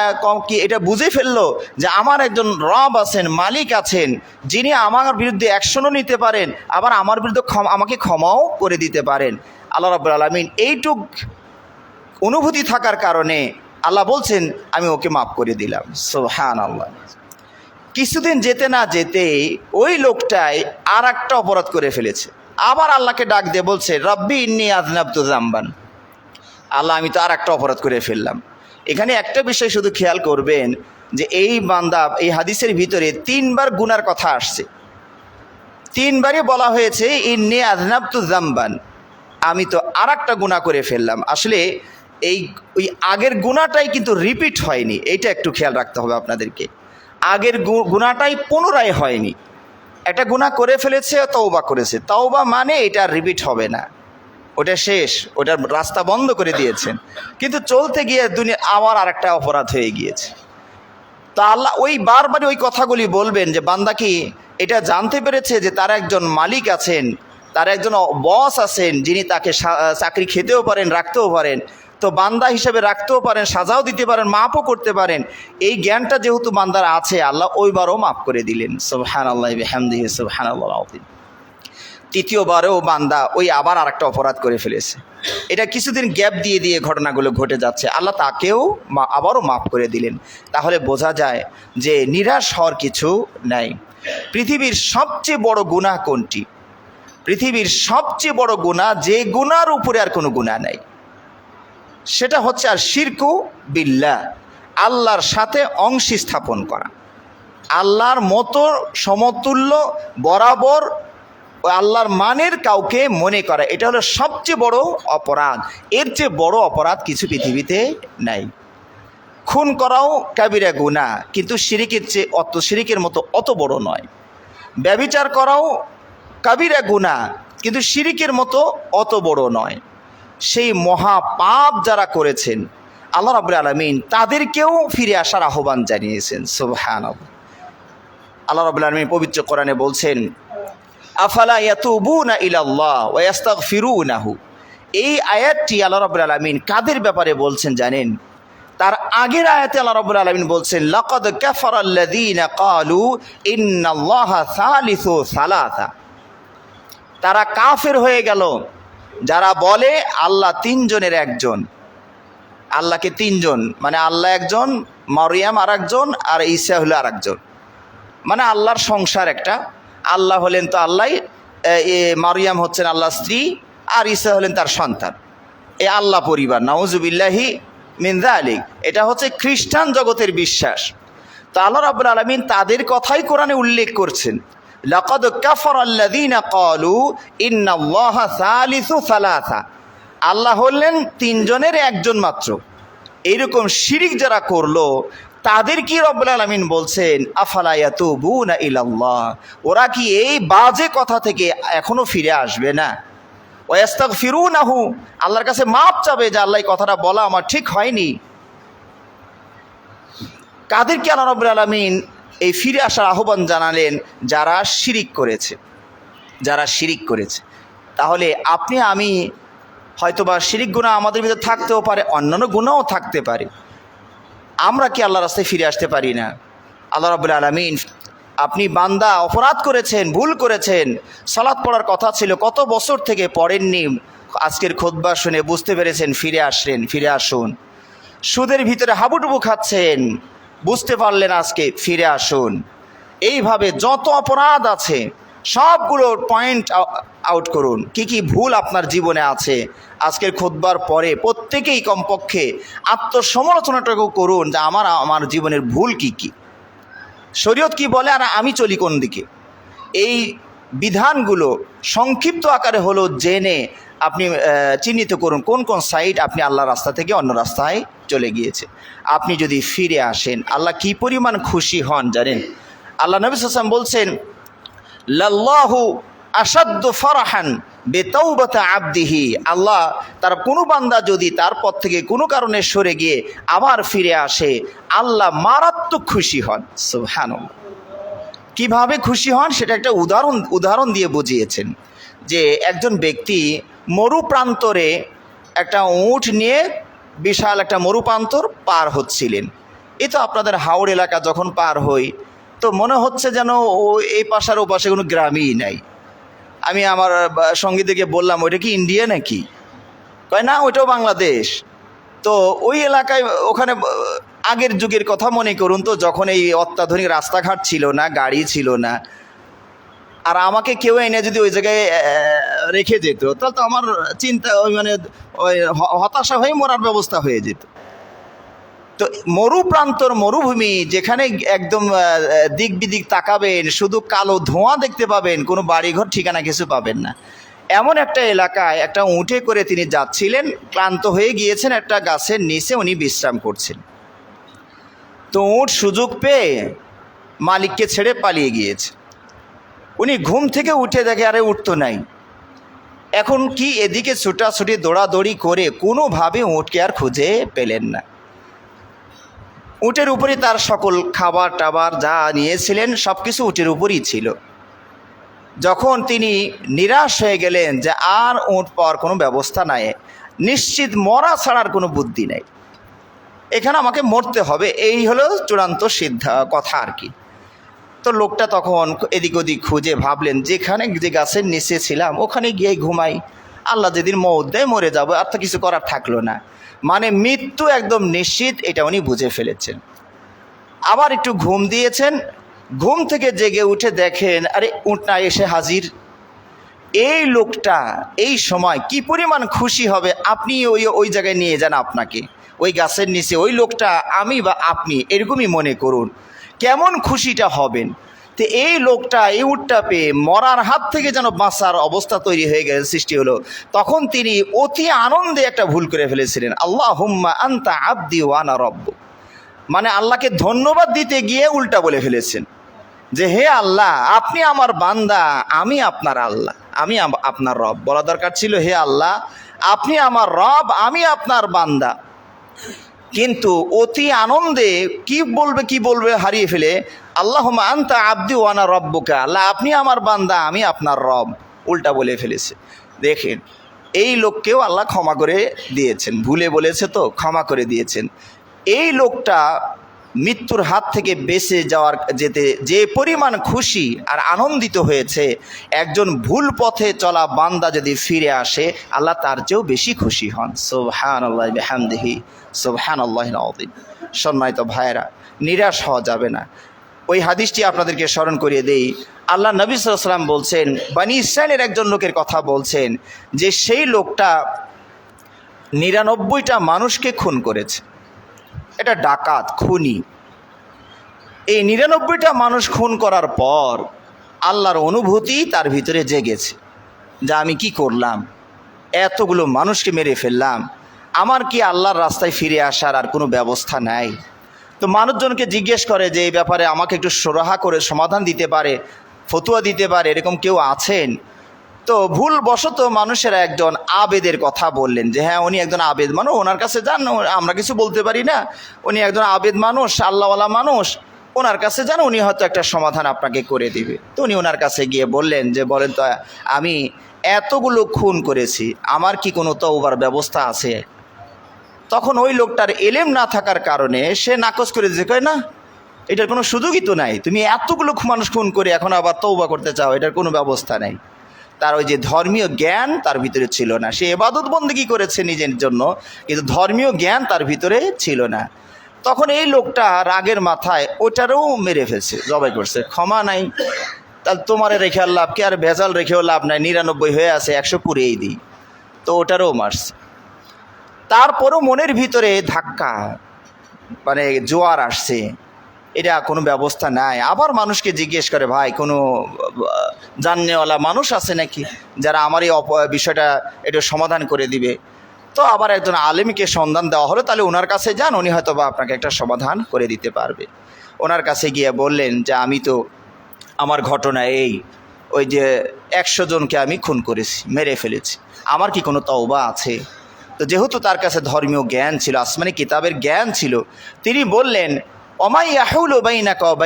কি এটা বুঝে ফেললো যে আমার একজন রব আছেন, মালিক আছেন, যিনি আমার বিরুদ্ধে অ্যাকশনও নিতে পারেন, আবার আমার বিরুদ্ধে আমাকে ক্ষমাও করে দিতে পারেন। আল্লাহ রাব্বুল আলামিন এইটুক অনুভূতি থাকার কারণে আল্লাহ বলছেন আমি ওকে মাফ করে দিলাম। সুবহানাল্লাহ। কিছুদিন যেতে না যেতেই ওই লোকটাই আর একটা অপরাধ করে ফেলেছে, আবার আল্লাহকে ডাক দিয়ে বলছে, রব্বি ইন্নী আযনাবতু যামবান। আল্লাহ, আমি তো আর একটা অপরাধ করে ফেললাম। এখানে একটা বিষয় শুধু খেয়াল করবেন যে এই বান্দা, এই হাদিসের ভিতরে 3 বার গুনার কথা আসছে, 3 বারই বলা হয়েছে ইন্নী আযনাবতু যামবান, আমি তো আর একটা গুনাহ করে ফেললাম। আসলে ওই আগের গুনাহটাই কিন্তু রিপিট হয়নি, এইটা একটু খেয়াল রাখতে হবে আপনাদেরকে। আগের গুনাহটাই পুনরায় হয়নি, একটা গুনাহ করে ফেলেছে, তওবা করেছে, তওবা মানে এটা রিপিট হবে না, ওটা শেষ, ওটার রাস্তা বন্ধ করে দিয়েছেন। কিন্তু চলতে গিয়ে দুনিয়া আবার আর একটা অপরাধ হয়ে গিয়েছে। তা আল্লাহ ওই বারবারই ওই কথাগুলি বলবেন যে বান্দা কি এটা জানতে পেরেছে যে তার একজন মালিক আছেন, তার একজন বস আছেন, যিনি তাকে চাকরি খেতেও পারেন, রাখতেও পারেন, তো বান্দা হিসেবে রাখতেও পারেন, সাজাও দিতে পারেন, মাফও করতে পারেন। এই জ্ঞানটা যেহেতু বান্দার আছে, আল্লাহ ওইবারও মাফ করে দিলেন। সুবহানাল্লাহি বিহামদিহি সুবহানাল্লাহুল আযীম। তৃতীয়বারেও বান্দা ওই আবার আর একটা অপরাধ করে ফেলেছে। এটা কিছুদিন গ্যাপ দিয়ে দিয়ে ঘটনাগুলো ঘটে যাচ্ছে, আল্লাহ তাকেও আবারও মাফ করে দিলেন। তাহলে বোঝা যায় যে নিরাশ হওয়ার কিছু নাই। পৃথিবীর সবচেয়ে বড় গুনাহ কোনটি? পৃথিবীর সবচেয়ে বড় গুনাহ, যে গুনার উপরে আর কোনো গুনাহ নাই, সেটা হচ্ছে আর শিরকু বিল্লাহ, আল্লাহর সাথে অংশী স্থাপন করা, আল্লাহর মতো সমতুল্য বরাবর আল্লাহর মানের কাউকে মনে করা। এটা হলো সবচেয়ে বড় অপরাধ। এর চেয়ে বড় অপরাধ কিছু পৃথিবীতে নাই। খুন করাও কাবিরা গুনাহ, কিন্তু শিরিকের মতো অত বড় নয়। ব্যভিচার করাও কাবিরা গুনাহ, কিন্তু শিরিকের মতো অত বড় নয়। সেই মহা পাপ যারা করেছেন আল্লাহ রাব্বুল আলামিন তাদেরকেও ফিরে আসার আহ্বান জানিয়েছেন। সুবহানাল্লাহ। আল্লাহ রাব্বুল আলামিন পবিত্র কোরআনে বলছেন, আফালা ইয়াতুবুনা ইলাল্লাহ ওয়া ইস্তাগফিরুনাহু। এই আয়াতটি আল্লাহ রাব্বুল আলামিন কাদের ব্যাপারে বলছেন জানেন? তার আগের আয়াতে আল্লাহ রাব্বুল আলামিন বলছেন, লাকাদ কাফারাল্লাযীনা ক্বালু ইন্নাল্লাহা সালিসু সালাসা। তারা কাফের হয়ে গেল যারা বলে আল্লাহ 3 জনের একজন। আল্লাহকে 3 জন মানে আল্লাহ একজন, মারিয়াম আর একজন, আর ঈসা হলো আর একজন। মানে আল্লাহর সংসার একটা, আল্লাহ হলেন তো আল্লাহ, মারিয়াম হচ্ছেন আল্লাহর স্ত্রী, আর ঈসা হলেন তার সন্তান। এ আল্লাহ পরিবার, নাউজুবিল্লাহি মিন যালিক। এটা হচ্ছে খ্রিস্টান জগতের বিশ্বাস। তো আল্লাহ রাব্বুল আলামিন তাদের কথাই কোরআনে উল্লেখ করছেন, লাকাদ কাফারাল্লাযীনা ক্বালু ইন্নাল্লাহা সালিসু সালাসা। আল্লাহ হলেন 3 জনের একজন মাত্র। এইরকম শিরিক যারা করলো তাদের কি রব্বুল আলামিন বলছেন আফালা ইয়াতুবুনা ইলাল্লাহ, ওরা কি এই বাজে কথা থেকে এখনো ফিরে আসবে না? ওয়াস্তাগফিরুনাহু, আল্লাহর কাছে মাপ চাবে যে আল্লাহ এই কথাটা বলা আমার ঠিক হয়নি। কাদেরকে আল্লাহ রাব্বুল আলামিন এই ফিরে আসার আহ্বান জানালেন? যারা শিরিক করেছে, যারা শিরিক করেছে। তাহলে আপনি আমি হয়তোবা শিরিক গুনাহ আমাদের ভিতরে থাকতেও পারে, অন্যান্য গুনাহও থাকতে পারে, আমরা কি আল্লাহর রাস্তায় ফিরে আসতে পারি না? আল্লাহ রাব্বুল আলামিন, আপনি বান্দা অপরাধ করেছেন, ভুল করেছেন, সালাত পড়ার কথা ছিল, কত বছর থেকে পড়েননি, আজকের খুতবা শুনে বুঝতে পেরেছেন, ফিরে আসলেন, ফিরে আসুন। সুদের ভিতরে হাবুডুবু খাচ্ছেন, বুঝতে পারলেন, আজকে ফিরে আসুন। এইভাবে যত অপরাধ আছে সবগুলোর পয়েন্ট আউট করুন, কি কি ভুল আপনার জীবনে আছে। আজকের খুতবার পরে প্রত্যেকেই কমপক্ষে আত্মসমালোচনাটুকু করুন যে আমার জীবনের ভুল কি কি, শরীয়ত কি বলে আর আমি চলি কোন দিকে। এই বিধানগুলো সংক্ষিপ্ত আকারে হলো জেনে আপনি চিহ্নিত করুন কোন কোন সাইড আপনি আল্লাহর রাস্তা থেকে অন্য রাস্তায় চলে গিয়েছে। আপনি যদি ফিরে আসেন, আল্লাহ কি পরিমাণ খুশি হন জানেন? আল্লাহ নবী সাল্লাল্লাহু আলাইহি ওয়াসাল্লাম বলছেন, লাল্লাহু আসাদ্দু ফারাহান বিতাওবাতি আবদিহি, আল্লাহ তার কোনো বান্দা যদি তার পথ থেকে কোনো কারণে সরে গিয়ে আবার ফিরে আসে, আল্লাহ মারাত্মক খুশি হন। সুবহানাল্লাহ। কিভাবে খুশি হন সেটা একটা উদাহরণ দিয়ে বুঝিয়েছেন যে একজন ব্যক্তি মরু প্রান্তরে একটা উট নিয়ে বিশাল একটা মরু প্রান্তর পার হচ্ছিলেন। এই তো আপনাদের হাওড় এলাকা যখন পার হই তো মনে হচ্ছে যেন এই পাশার ও পাশে কোনো গ্রামই নাই। আমি আমার সঙ্গীদেরকে বললাম, ওইটা কি ইন্ডিয়া নাকি? কয় না, ওইটাও বাংলাদেশ। তো ওই এলাকায় ওখানে আগের যুগের কথা মনে করুন তো, যখন এই অত্যাধুনিক রাস্তাঘাট ছিল না, গাড়ি ছিল না, আর আমাকে কেউ এনে যদি ওই জায়গায় রেখে যেত তাহলে তো আমার চিন্তা ওই হতাশা হয়ে মরার ব্যবস্থা হয়ে যেত। তো মরু প্রান্তর মরুভূমি, যেখানে একদম দিক বিদিক তাকাবেন শুধু কালো ধোঁয়া দেখতে পাবেন, কোনো বাড়িঘর ঠিকানা কিছু পাবেন না, এমন একটা এলাকায় একটা উটে করে তিনি যাচ্ছিলেন, ক্লান্ত হয়ে গিয়েছেন, একটা গাছের নিচে উনি বিশ্রাম করছেন। তো উট সুযোগ পেয়ে মালিককে ছেড়ে পালিয়ে গিয়েছে। উনি ঘুম থেকে উঠে দেখে আরে উঠ তো নাই। এখন কি এদিকে ছুটাছুটি দৌড়াদৌড়ি করে কোনোভাবে উটকে আর খুঁজে পেলেন না। উটের উপরই তার সকল খাবার টাবার যা নিয়েছিলেন সব কিছু উটের উপরই ছিল। যখন তিনি নিরাশ হয়ে গেলেন যে আর উট পাওয়ার কোনো ব্যবস্থা নাই, নিশ্চিত মরা ছাড়ার কোনো বুদ্ধি নেই, এখানে আমাকে মরতে হবে, এই হলো চূড়ান্ত কথা আর কি। তো লোকটা তখন এদিক ওদিক খুঁজে ভাবলেন, যেখানে যে গাছের নিচে ছিলাম ওখানে গিয়ে ঘুমাই, আল্লাহ যেদিন মওত দেয় মরে যাবো, আর তো কিছু করার থাকলো না। মানে মৃত্যু একদম নিশ্চিত, এটা উনি বুঝে ফেলেছেন। আবার একটু ঘুম দিয়েছেন, ঘুম থেকে জেগে উঠে দেখেন আরে উটটা এসে হাজির। এই লোকটা এই সময় কি পরিমাণ খুশি হবে, আপনি ওই জায়গায় নিয়ে যান আপনাকে, ওই গাছের নিচে ওই লোকটা আমি বা আপনি এরকমই মনে করুন, কেমন খুশিটা হবেন। তো এই লোকটা এই উটটা পেয়ে মরার হাত থেকে যেন বাঁচার অবস্থা তৈরি হয়ে গেল, সৃষ্টি হলো। তখন তিনি অতি আনন্দে একটা ভুল করে ফেলেছিলেন, আল্লাহুম্মা আনতা আবদি ওয়া আনা রব্বুক, মানে আল্লাহকে ধন্যবাদ দিতে গিয়ে উল্টা বলে ফেলেছেন যে হে আল্লাহ আপনি আমার বান্দা, আমি আপনার আল্লাহ, আমি আপনার রব। বলা দরকার ছিল হে আল্লাহ আপনি আমার রব, আমি আপনার বান্দা। কিন্তু অতি আনন্দে কি বলবে হারিয়ে ফেলে আল্লাহুম্মা আনতা আবদি ওয়া আনা রব্বুকা, আল্লাহ আপনি আমার বান্দা, আমি আপনার রব, উল্টা বলে ফেলেছে। দেখেন এই লোককেও আল্লাহ ক্ষমা করে দিয়েছেন, ভুলে বলেছে তো ক্ষমা করে দিয়েছেন। এই লোকটা মৃত্যুর হাত থেকে বেঁচে যেতে যে পরিমাণ খুশি আর আনন্দিত হয়েছে, একজন ভুল পথে চলা বান্দা যদি ফিরে আসে আল্লাহ তার চেয়েও বেশি খুশি হন। সুবহানাল্লাহি বিহামদিহি সুবহানাল্লাহিল আযীম। সম্মানিত ভাইয়েরা, নিরাশ হওয়া যাবে না। ওই হাদিসটি আপনাদেরকে স্মরণ করিয়ে দেই। আল্লাহ নবী সাল্লাল্লাহু আলাইহি ওয়াসাল্লাম বলছেন, বনী ইসরাইলের একজন লোকের কথা বলছেন যে সেই লোকটা 99টা মানুষকে খুন করেছে, এটা ডাকাত, খুনি। এই 99টা মানুষ খুন করার পর আল্লাহর অনুভূতি তার ভিতরে জেগেছে যে আমি কি করলাম, এতগুলো মানুষকে মেরে ফেললাম, আমার কি আল্লাহর রাস্তায় ফিরে আসার আর কোনো ব্যবস্থা নাই? তো মানুষজনকে জিজ্ঞেস করে যে এই ব্যাপারে আমাকে একটু সুরাহা করে সমাধান দিতে পারে, ফতুয়া দিতে পারে, এরকম কেউ আছেন? তো ভুলবশত মানুষের একজন আবেদের কথা বললেন যে হ্যাঁ উনি একজন আবেদ মানুষ, ওনার কাছে যান, আমরা কিছু বলতে পারি না, উনি একজন আবেদ মানুষ, আল্লাহওয়ালা মানুষ, ওনার কাছে যান, উনি হয়তো একটা সমাধান আপনাকে করে দিবে। তো উনি ওনার কাছে গিয়ে বললেন যে বলেন তো, আমি এতগুলো খুন করেছি, আমার কি কোনো তওবার ব্যবস্থা আছে? তখন ওই লোকটার এলেম না থাকার কারণে সে নাকচ করে দিয়েছে, কয় না, এটার কোনো সুযোগই তো নাই, তুমি এতগুলো মানুষ খুন করে এখন আবার তওবা করতে চাও, এটার কোনো ব্যবস্থা নেই। তার ওই যে ধর্মীয় জ্ঞান তার ভিতরে ছিল না। সে ইবাদত বন্দেগী করেছে নিজের জন্য, কিন্তু ধর্মীয় জ্ঞান তার ভিতরে ছিল না। তখন এই লোকটা রাগের মাথায় ওটারও মেরে ফেলছে, জবাই করছে, ক্ষমা নাই, তাহলে তোমারে রেখে আর লাভ কি, আর ভেজাল রেখেও লাভ নাই, 99 হয়ে আছে, 100 পুড়িয়েই দিই। তো ওটারও মারছে। তারপরও মনের ভিতরে ধাক্কা, মানে জোয়ার আসছে, এটা কোনো ব্যবস্থা নাই। আবার মানুষকে জিজ্ঞেস করে, ভাই কোনো জাননেওয়ালা মানুষ আছে নাকি যারা আমার এই বিষয়টা একটু সমাধান করে দিবে? তো আবার একজন আলেমকে সন্ধান দেওয়া হলো, তাহলে ওনার কাছে যান, উনি হয়তো বা আপনাকে একটা সমাধান করে দিতে পারবে। ওনার কাছে গিয়ে বললেন যে আমি তো, আমার ঘটনা এই, ওই যে 100 জনকে আমি খুন করেছি, মেরে ফেলেছি, আমার কি কোনো তওবা আছে? তো যেহেতু তার কাছে ধর্মীয় জ্ঞান ছিল, আসমানি কিতাবের জ্ঞান ছিল, তিনি বললেন, ওমাই ইয়াহুলু বাইনাকা ওয়া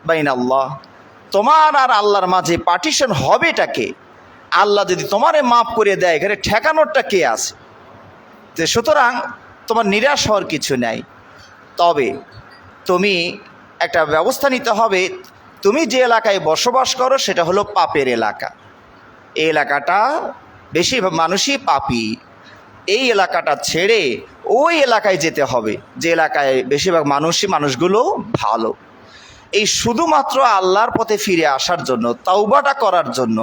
বাইনা আল্লাহ, তোমার আর আল্লাহর মাঝে পার্টিশন হবেটাকে? আল্লাহ যদি তোমারে মাফ করে দেয়, এখানে ঠেকানোরটা কে আছে? তো সুতরাং তোমার নিরাশ হওয়ার কিছু নাই। তবে তুমি একটা ব্যবস্থা নিতে হবে, তুমি যে এলাকায় বসবাস করো সেটা হলো পাপের এলাকা, এই এলাকাটা বেশি মানুষই পাপী, এই এলাকাটা ছেড়ে ওই এলাকায় যেতে হবে যে এলাকায় বেশিরভাগ মানুষগুলো ভালো। এই শুধুমাত্র আল্লাহর পথে ফিরে আসার জন্য, তাওবাটা করার জন্য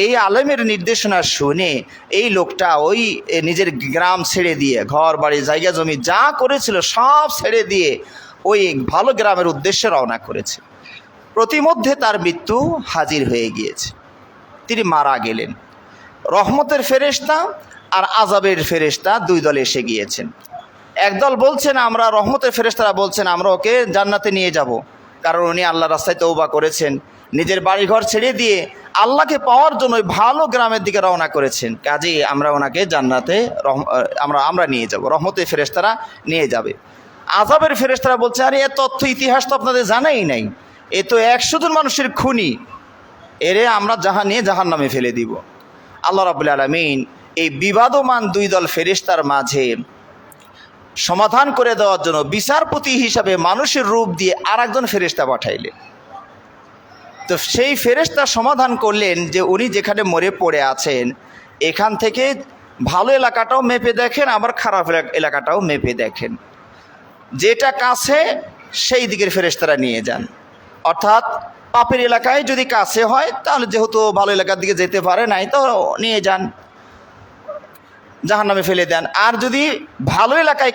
এই আলেমের নির্দেশনা শুনে এই লোকটা ওই নিজের গ্রাম ছেড়ে দিয়ে, ঘর বাড়ি জায়গা জমি যা করেছিল সব ছেড়ে দিয়ে ওই ভালো গ্রামের উদ্দেশ্যে রওনা করেছে। প্রতিমধ্যে তার মৃত্যু হাজির হয়ে গিয়েছে, তিনি মারা গেলেন। রহমতের ফেরেশতা আর আযাবের ফেরেশতা দুই দলে এসে গিয়েছেন। একদল বলছেন, আমরা রহমতের ফেরেশতারা বলছেন আমরা ওকে জান্নাতে নিয়ে যাব, কারণ উনি আল্লাহর রাস্তায় তওবা করেছেন, নিজের বাড়িঘর ছেড়ে দিয়ে আল্লাহকে পাওয়ার জন্য ওই ভালো গ্রামের দিকে রওনা করেছেন, কাজেই আমরা ওনাকে জান্নাতে আমরা নিয়ে যাব, রহমতের ফেরেশতারা নিয়ে যাবে। আযাবের ফেরেশতারা বলছে, আরে এ তথ্য ইতিহাস তো আপনাদের জানাই নাই, এ তো 100 জন মানুষের খুনি, এরে আমরা জাহান্নামে ফেলে দিব। আল্লাহ রাব্বুল আলামিন এই বিবাদমান দুই দল ফেরেশতার মাঝে সমাধান করে দেওয়ার জন্য বিচারপতি হিসাবে মানুষের রূপ দিয়ে আর একজন ফেরেশতা পাঠাইলেন। তো সেই ফেরেশতা সমাধান করলেন যে উনি যেখানে মরে পড়ে আছেন এখান থেকে ভালো এলাকাটাও মেপে দেখেন, আবার খারাপ এলাকাটাও মেপে দেখেন, যেটা কাছে সেই দিকের ফেরেশতারা নিয়ে যান। অর্থাৎ পাপের এলাকায় যদি কাছে হয় তাহলে যেহেতু ভালো এলাকার দিকে যেতে পারে নাই, তো নিয়ে যান, জাহান্নামে ফেলে দেন। আর যদি ভালো এলাকায়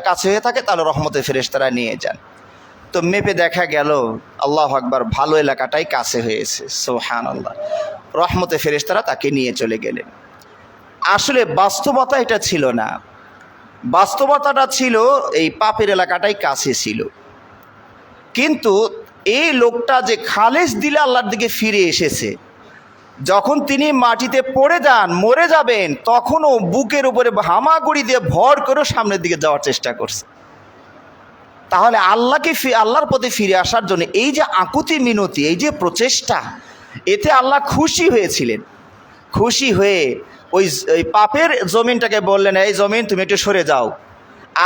কাছে হয়ে থাকে তাহলে রহমতের ফেরেশতারা নিয়ে যান। তো মেপে দেখা গেল, আল্লাহু আকবার, ভালো এলাকাটাই কাছে হয়েছে, সুবহানাল্লাহ। রহমতের ফেরেশতারা তাকে নিয়ে চলে গেলেন। আসলে বাস্তবতা এটা ছিল না, বাস্তবতাটা ছিল এই পাপের এলাকাটাই কাছে ছিল। কিন্তু এই লোকটা যে খালেস দিলে আল্লাহর দিকে ফিরে এসেছে, যখন তিনি মাটিতে পড়ে যান, মরে যাবেন, তখনও বুকের উপরে হামাগুড়ি দিয়ে ভর করে সামনের দিকে যাওয়ার চেষ্টা করছে। তাহলে আল্লাহর পথে ফিরে আসার জন্য এই যে আকুতি মিনতি, এই যে প্রচেষ্টা, এতে আল্লাহ খুশি হয়েছিলেন। খুশি হয়ে ওই পাপের জমিনটাকে বললেন, এই জমিন তুমি একটু সরে যাও,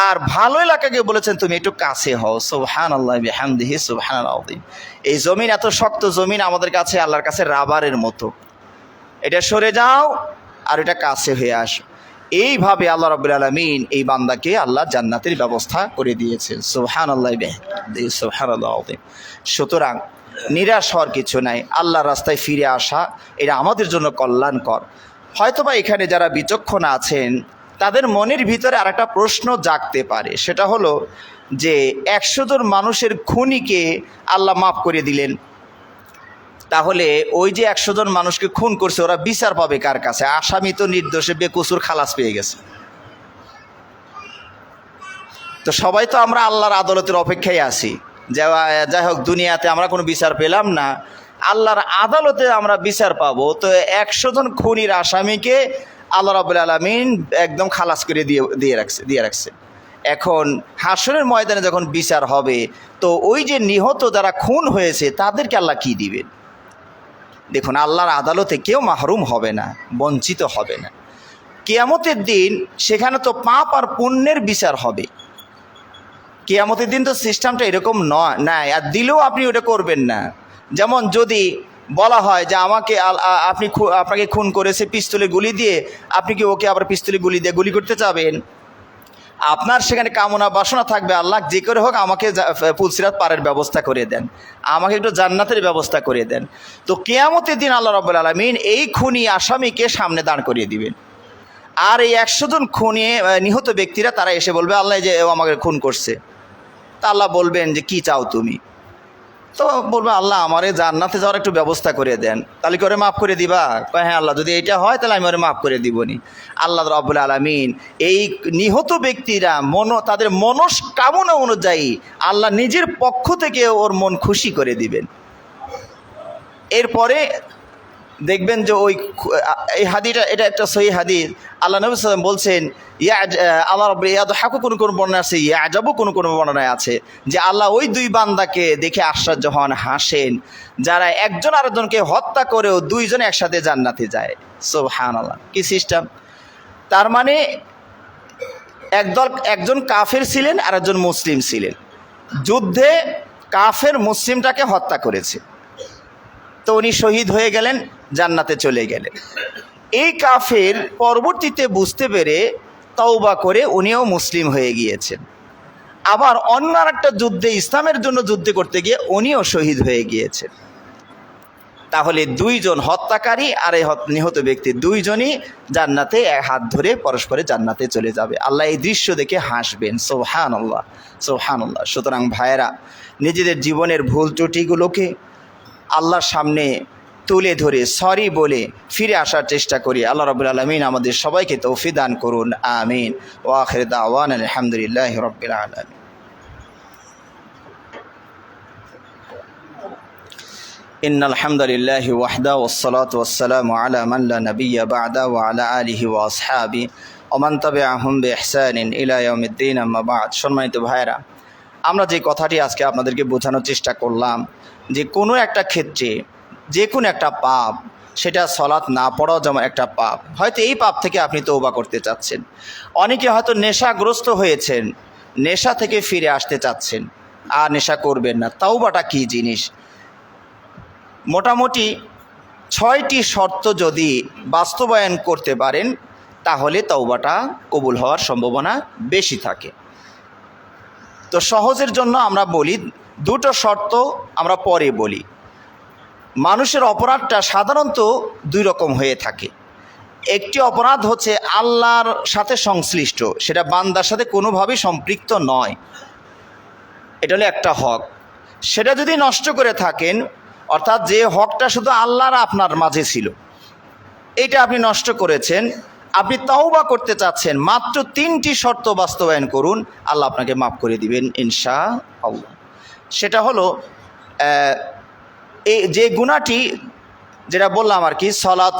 আর ভালো এলাকাকে বলেছেন তুমি একটু কাছে হও। সুবহানাল্লাহি বিহামদিহি সুবহানাল আযীম। এই জমিন এত শক্ত জমিন আমাদের কাছে আল্লাহর কাছে রাবারের মতো, এটা সরে যাও আর এটা কাছে হয়ে আসো। এইভাবে আল্লাহ রাব্বুল আলামিন এই বান্দাকে আল্লাহ জান্নাতের ব্যবস্থা করে দিয়েছেন। সুবহানাল্লাহি বিহামদিহি সুবহানাল আযীম। সুতরাং নিরাশ হওয়ার কিছু নাই, আল্লাহর রাস্তায় ফিরে আসা এটা আমাদের জন্য কল্যাণকর। হয়তোবা এখানে যারা বিচক্ষণ আছেন তাদের মনের ভিতরে আর একটা প্রশ্ন জাগতে পারে, সেটা হলো যে 100 জন মানুষের খুনিকে আল্লাহ মাফ করে দিলেন, তাহলে ওই যে 100 জন মানুষকে খুন করছে ওরা বিচার পাবে কার কাছে? আসামি তো নির্দোষে বেকসুর খালাস পেয়ে গেছে। তো সবাই তো আমরা আল্লাহর আদালতের অপেক্ষায় আছি। যাই হোক, দুনিয়াতে আমরা কোনো বিচার পেলাম না, আল্লাহর আদালতে আমরা বিচার পাবো। তো 100 জন খুনির আসামিকে আল্লাহ রাব্বুল আলামিন একদম খালাস করে দিয়ে রাখছে। এখন হাসরের ময়দানে যখন বিচার হবে, তো ওই যে নিহত যারা খুন হয়েছে তাদেরকে আল্লাহ কি দিবেন? দেখুন, আল্লাহর আদালতে কেউ মাহরুম হবে না, বঞ্চিত হবে না। কিয়ামতের দিন সেখানে তো পাপ আর পুণ্যের বিচার হবে। কিয়ামতের দিন তো সিস্টেমটা এরকম নাই, আর দিলেও আপনি ওটা করবেন না। যেমন যদি বলা হয় যে আপনাকে খুন করেছে পিস্তলে গুলি দিয়ে, আপনি কি ওকে আবার পিস্তলে গুলি দিয়ে গুলি করতে চাবেন? আপনার সেখানে কামনা বাসনা থাকবে, আল্লাহ যে করে হোক আমাকে পুলসিরাত পারের ব্যবস্থা করে দেন, আমাকে একটু জান্নাতের ব্যবস্থা করে দেন। তো কিয়ামতের দিন আল্লাহ রাব্বুল আলামিন এই খুনি আসামিকে সামনে দাঁড় করিয়ে দিবেন। আর এই 100 জন খুনি নিহত ব্যক্তিরা তারা এসে বলবে, আল্লাহ যে ও আমাকে খুন করছে। তা আল্লাহ বলবেন যে কি চাও তুমি? তো বলবে, আল্লাহ আমারে জান্নাতে যাওয়ার একটু ব্যবস্থা করে দেন। তাহলে কি ওরে মাফ করে দিবা? হ্যাঁ আল্লাহ, যদি এটা হয় তাহলে আমি ওরে মাফ করে দিবনি। আল্লাহ রাব্বুল আলামিন এই নিহত ব্যক্তিরা তাদের মনস্কামনা অনুযায়ী আল্লাহ নিজের পক্ষ থেকে ওর মন খুশি করে দিবেন। এরপরে দেখবেন যে এই হাদিসটা, এটা একটা সহিহ হাদিস। আল্লাহ নবী সাল্লাল্লাহু আলাইহি ওয়াসাল্লাম বলছেন, আল্লাহ রাব্বুল ইয়াদহাকু কোন বর্ণনা আছে, ইয়াজাবু কোন বর্ণনায় আছে যে আল্লাহ ওই দুই বান্দাকে দেখে আশ্চর্য হন, হাসেন, যারা একজন আরেকজনকে হত্যা করেও দুইজন একসাথে জান্নাতে যায়। সুবহানাল্লাহ, কি সিস্টেম! তার মানে একজন কাফের ছিলেন আর একজন মুসলিম ছিলেন, যুদ্ধে কাফের মুসলিমটাকে হত্যা করেছে, তো উনি শহীদ হয়ে গেলেন, জান্নাতে চলে গেলেন। এই কাফের পরবর্তীতে বুঝতে পেরে তওবা করে উনিও মুসলিম হয়ে গিয়েছেন। আবার অন্য আরেকটা যুদ্ধে, ইসলামের জন্য যুদ্ধ করতে গিয়ে উনিও শহীদ হয়ে গিয়েছেন। তাহলে দুইজন হত্যাকারী আর এই নিহত ব্যক্তি দুইজনই জান্নাতে হাত ধরে পরস্পরের জান্নাতে চলে যাবে। আল্লাহ এই দৃশ্য দেখে হাসবেন। সুবহানাল্লাহ, সুবহানাল্লাহ। সুতরাং ভাইয়েরা, নিজেদের জীবনের ভুল ত্রুটিগুলোকে আল্লাহর সামনে তুলে ধরে সরি বলে ফিরে আসার চেষ্টা করি। আল্লাহ রাব্বুল আলামিন আমাদের সবাইকে তৌফিক দান করুন, আমিন। ওয়া আখিরু দাওয়ানা আলহামদুলিল্লাহি রাব্বিল আলামিন। ইন্নাল হামদুলিল্লাহি ওয়াহদা ওয়াসসালাতু ওয়াসসালামু আলা মান লা নাবিয়্যা বা'দা ওয়া আলা আলিহি ওয়া আসহাবিহি ওয়া মান তাবি'আহুম বিইহসানিন ইলা ইয়াউমিদ্দিন, আম্মা বা'দ। সম্মানিত ভাইরা, আমরা যে কথাটি আজকে আপনাদেরকে বোঝানোর চেষ্টা করলাম যে কোনো একটা ক্ষেত্রে যে কোনো একটা পাপ, সেটা সলাৎ না পড়াও যেমন একটা পাপ। হয়তো এই পাপ থেকে আপনি তওবা করতে চাচ্ছেন। অনেকে হয়তো নেশাগ্রস্ত হয়েছেন, নেশা থেকে ফিরে আসতে চাচ্ছেন, আর নেশা করবেন না। তওবাটা কী জিনিস? মোটামুটি 6টি শর্ত যদি বাস্তবায়ন করতে পারেন তাহলে তওবাটা কবুল হওয়ার সম্ভাবনা বেশি থাকে। তো সহজের জন্য আমরা বলি, দুটো শর্ত আমরা পরে বলি। মানুষের অপরাধটা সাধারণত দুই রকম হয়ে থাকে। একটি অপরাধ হচ্ছে আল্লাহর সাথে সংশ্লিষ্ট, সেটা বান্দার সাথে কোনোভাবেই সম্পৃক্ত নয়, এটা হলো একটা হক। সেটা যদি নষ্ট করে থাকেন, অর্থাৎ যে হকটা শুধু আল্লাহর আপনার মাঝে ছিল, এটা আপনি নষ্ট করেছেন, আপনি তওবা করতে চাচ্ছেন, মাত্র 3টি শর্ত বাস্তবায়ন করুন, আল্লাহ আপনাকে মাফ করে দিবেন ইনশাআল্লাহ। সেটা হলো এই যে গুনাহটি যেটা বললাম আর কি, সালাত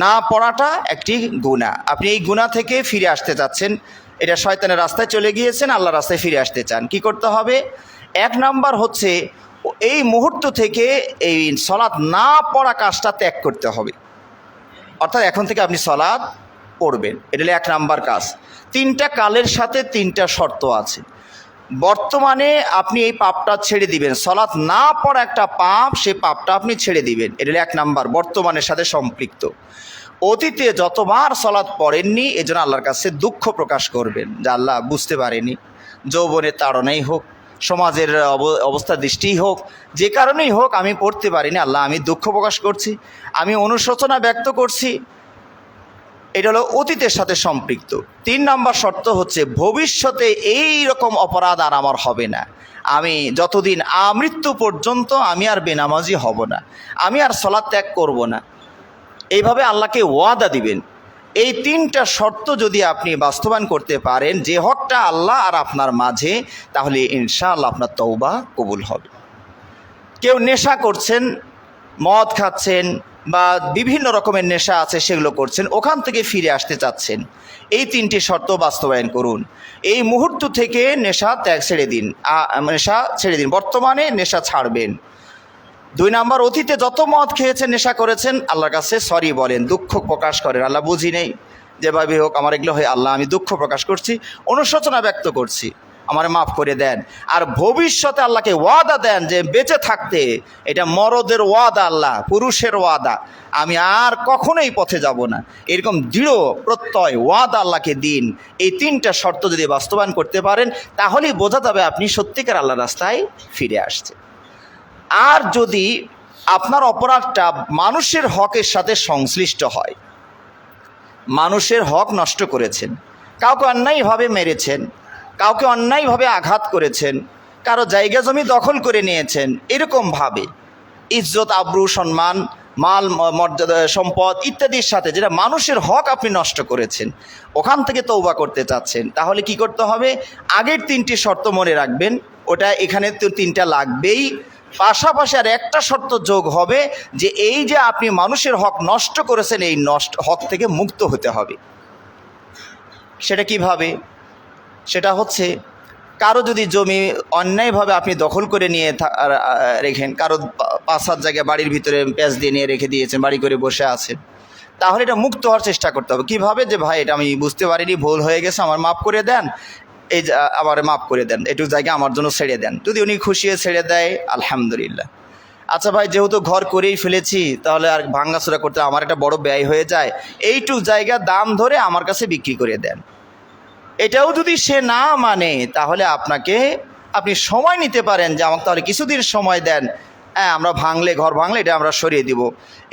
না পড়াটা একটি গুনাহ। আপনি এই গুনাহ থেকে ফিরে আসতে চাচ্ছেন, এটা শয়তানের রাস্তায় চলে গিয়েছেন, আল্লাহর রাস্তায় ফিরে আসতে চান, কি করতে হবে? 1 নাম্বার হচ্ছে এই মুহূর্ত থেকে এই সালাত না পড়া কাজটা ত্যাগ করতে হবে। অর্থাৎ এখন থেকে আপনি সালাত পড়বেন, এটা হলো 1 নাম্বার কাজ। 3টা কালের সাথে 3টা শর্ত আছে। বর্তমানে আপনি এই পাপটা ছেড়ে দিবেন, সালাত না পড়া একটা পাপ, সেই পাপটা আপনি ছেড়ে দিবেন, এটা হলো 1 নাম্বার, বর্তমানের সাথে সম্পৃক্ত। অতীতে যতবার সালাত পড়েননি এজন্য আল্লাহর কাছে দুঃখ প্রকাশ করবেন যে আল্লাহ বুঝতে পারিনি, যৌবনের তাড়নাই হোক, সমাজের অবস্থা দৃষ্টিই হোক, যে কারণেই হোক আমি পড়তে পারিনি, আল্লাহ আমি দুঃখ প্রকাশ করছি, আমি অনুশোচনা ব্যক্ত করছি। এটা হলো অতীতের সাথে সম্পৃক্ত। 3 নাম্বার শর্ত হচ্ছে ভবিষ্যতে এই রকম অপরাধ আর আমার হবে না, আমি যতদিন আমৃত্যু পর্যন্ত আমি আর বেনামাজি হব না, আমি আর সালাত ত্যাগ করব না। এইভাবে আল্লাহকে ওয়াদা দিবেন। এই তিনটা শর্ত যদি আপনি বাস্তবায়ন করতে পারেন, যে হকটা আল্লাহ আর আপনার মাঝে, তাহলে ইনশাআল্লাহ আপনার তওবা কবুল হবে। কেউ নেশা করছেন, মদ খাচ্ছেন বা বিভিন্ন রকমের নেশা আছে সেগুলো করছেন, ওখান থেকে ফিরে আসতে চাচ্ছেন, এই তিনটি শর্ত বাস্তবায়ন করুন। এই মুহূর্ত থেকে নেশা ছেড়ে দিন, নেশা ছেড়ে দিন, বর্তমানে নেশা ছাড়বেন। 2 নাম্বার, অতীতে যত মদ খেয়েছেন, নেশা করেছেন, আল্লাহর কাছে সরি বলেন, দুঃখ প্রকাশ করেন, আল্লাহ বুঝি নেই, যেভাবে হোক আমার এগুলো হয়, আল্লাহ আমি দুঃখ প্রকাশ করছি, অনুশোচনা ব্যক্ত করছি, আমার মাফ করে দেন। আর ভবিষ্যতে আল্লাহকে ওয়াদা দেন যে বেঁচে থাকতে, এটা মরদের ওয়াদা, আল্লাহ পুরুষের ওয়াদা, আমি আর কখনোই পথে যাব না, এরকম দৃঢ় প্রত্যয় ওয়াদা আল্লাহকে দিন। এই তিনটা শর্ত যদি বাস্তবায়ন করতে পারেন, তাহলেই বোঝা যাবে আপনি সত্যিকার আল্লাহর রাস্তায় ফিরে আসছেন। আর যদি আপনার অপরাধটা মানুষের হকের সাথে সংশ্লিষ্ট হয়, মানুষের হক নষ্ট করেছেন, কাউকে অন্যায়ভাবে মেরেছেন, কাউকে অন্যায়ভাবে আঘাত করেছেন, কারো জায়গা জমি দখল করে নিয়েছেন, এরকমভাবে ইজ্জত আবরু সম্মান মাল মর্যাদা সম্পদ ইত্যাদির সাথে যেটা মানুষের হক আপনি নষ্ট করেছেন, ওখান থেকে তওবা করতে চাচ্ছেন, তাহলে কি করতে হবে? আগের 3টি শর্ত মনে রাখবেন, ওটা এখানে তো 3টা লাগবেই, পাশাপাশি আর একটা শর্ত যোগ হবে যে এই যে আপনি মানুষের হক নষ্ট করেছেন, এই হক থেকে মুক্ত হতে হবে। সেটা কিভাবে? সেটা হচ্ছে, কারো যদি জমি অন্যায়ভাবে আপনি দখল করে নিয়ে রেখেন, কারো 5-7 জায়গায় বাড়ির ভিতরে প্যাঁচ দিয়ে নিয়ে রেখে দিয়েছেন, বাড়ি করে বসে আছেন, তাহলে এটা মুক্ত হওয়ার চেষ্টা করতে হবে। কিভাবে? যে ভাই এটা আমি বুঝতে পারিনি, ভুল হয়ে গেছে, আমার মাফ করে দেন, এই আমার মাফ করে দেন, একটু জায়গা আমার জন্য ছেড়ে দেন। যদি উনি খুশি হয়ে ছেড়ে দেয়, আলহামদুলিল্লাহ। আচ্ছা ভাই, যেহেতু ঘর করেই ফেলেছি, তাহলে আর ভাঙ্গাচোরা করতে আমার একটা বড় ব্যয় হয়ে যায়, এইটুক জায়গা দাম ধরে আমার কাছে বিক্রি করে দেন। এটাও যদি সে না মানে, তাহলে আপনি সময় নিতে পারেন যে আমাকে তাহলে কিছুদিন সময় দেন, হ্যাঁ আমরা ঘর ভাঙলে এটা আমরা সরিয়ে দিব,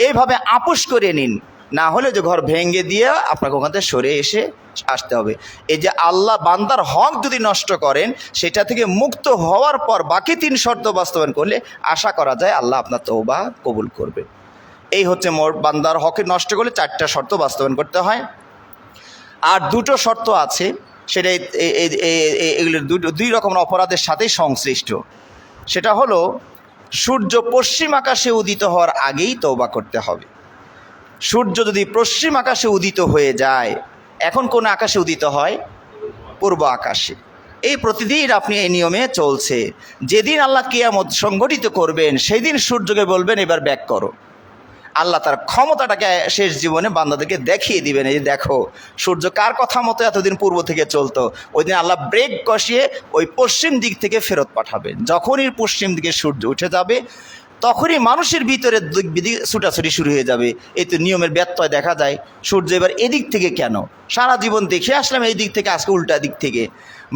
এইভাবে আপোষ করে নিন। না হলে যে ঘর ভেঙে দিয়ে আপনাকে ওখান থেকে সরে আসতে হবে। এই যে আল্লাহ বান্দার হক যদি নষ্ট করেন, সেটা থেকে মুক্ত হওয়ার পর বাকি 3 শর্ত বাস্তবায়ন করলে আশা করা যায় আল্লাহ আপনার তওবা কবুল করবে। এই হচ্ছে বান্দার হকে নষ্ট করলে 4টা শর্ত বাস্তবায়ন করতে হয়। আর 2টো শর্ত আছে, সেটা এগুলোর 2 রকমের অপরাধের সাথেই সংশ্লিষ্ট। সেটা হলো, সূর্য পশ্চিম আকাশে উদিত হওয়ার আগেই তওবা করতে হবে। সূর্য যদি পশ্চিম আকাশে উদিত হয়ে যায়, এখন কোন আকাশে উদিত হয়? পূর্ব আকাশে। এই প্রতিদিন আপনি এই নিয়মে চলছে। যেদিন আল্লাহ কিয়ামত সংগঠিত করবেন, সেই দিন সূর্যকে বলবেন এবার ব্যাক করো। আল্লাহ তার ক্ষমতাটাকে শেষ জীবনে বান্দাদেরকে দেখিয়ে দিবেন, এই দেখো সূর্য কার কথা মতো এতদিন পূর্ব থেকে চলতো, ওই দিন আল্লাহ ব্রেক কষিয়ে ওই পশ্চিম দিক থেকে ফেরত পাঠাবেন। যখনই পশ্চিম দিকে সূর্য উঠে যাবে, তখনই মানুষের ভিতরে দিক ছুটাছুটি শুরু হয়ে যাবে। এই তো নিয়মের ব্যত্যয় দেখা যায়, সূর্য এবার এদিক থেকে কেন, সারা জীবন দেখে আসলাম এই দিক থেকে, আজকে উল্টা দিক থেকে।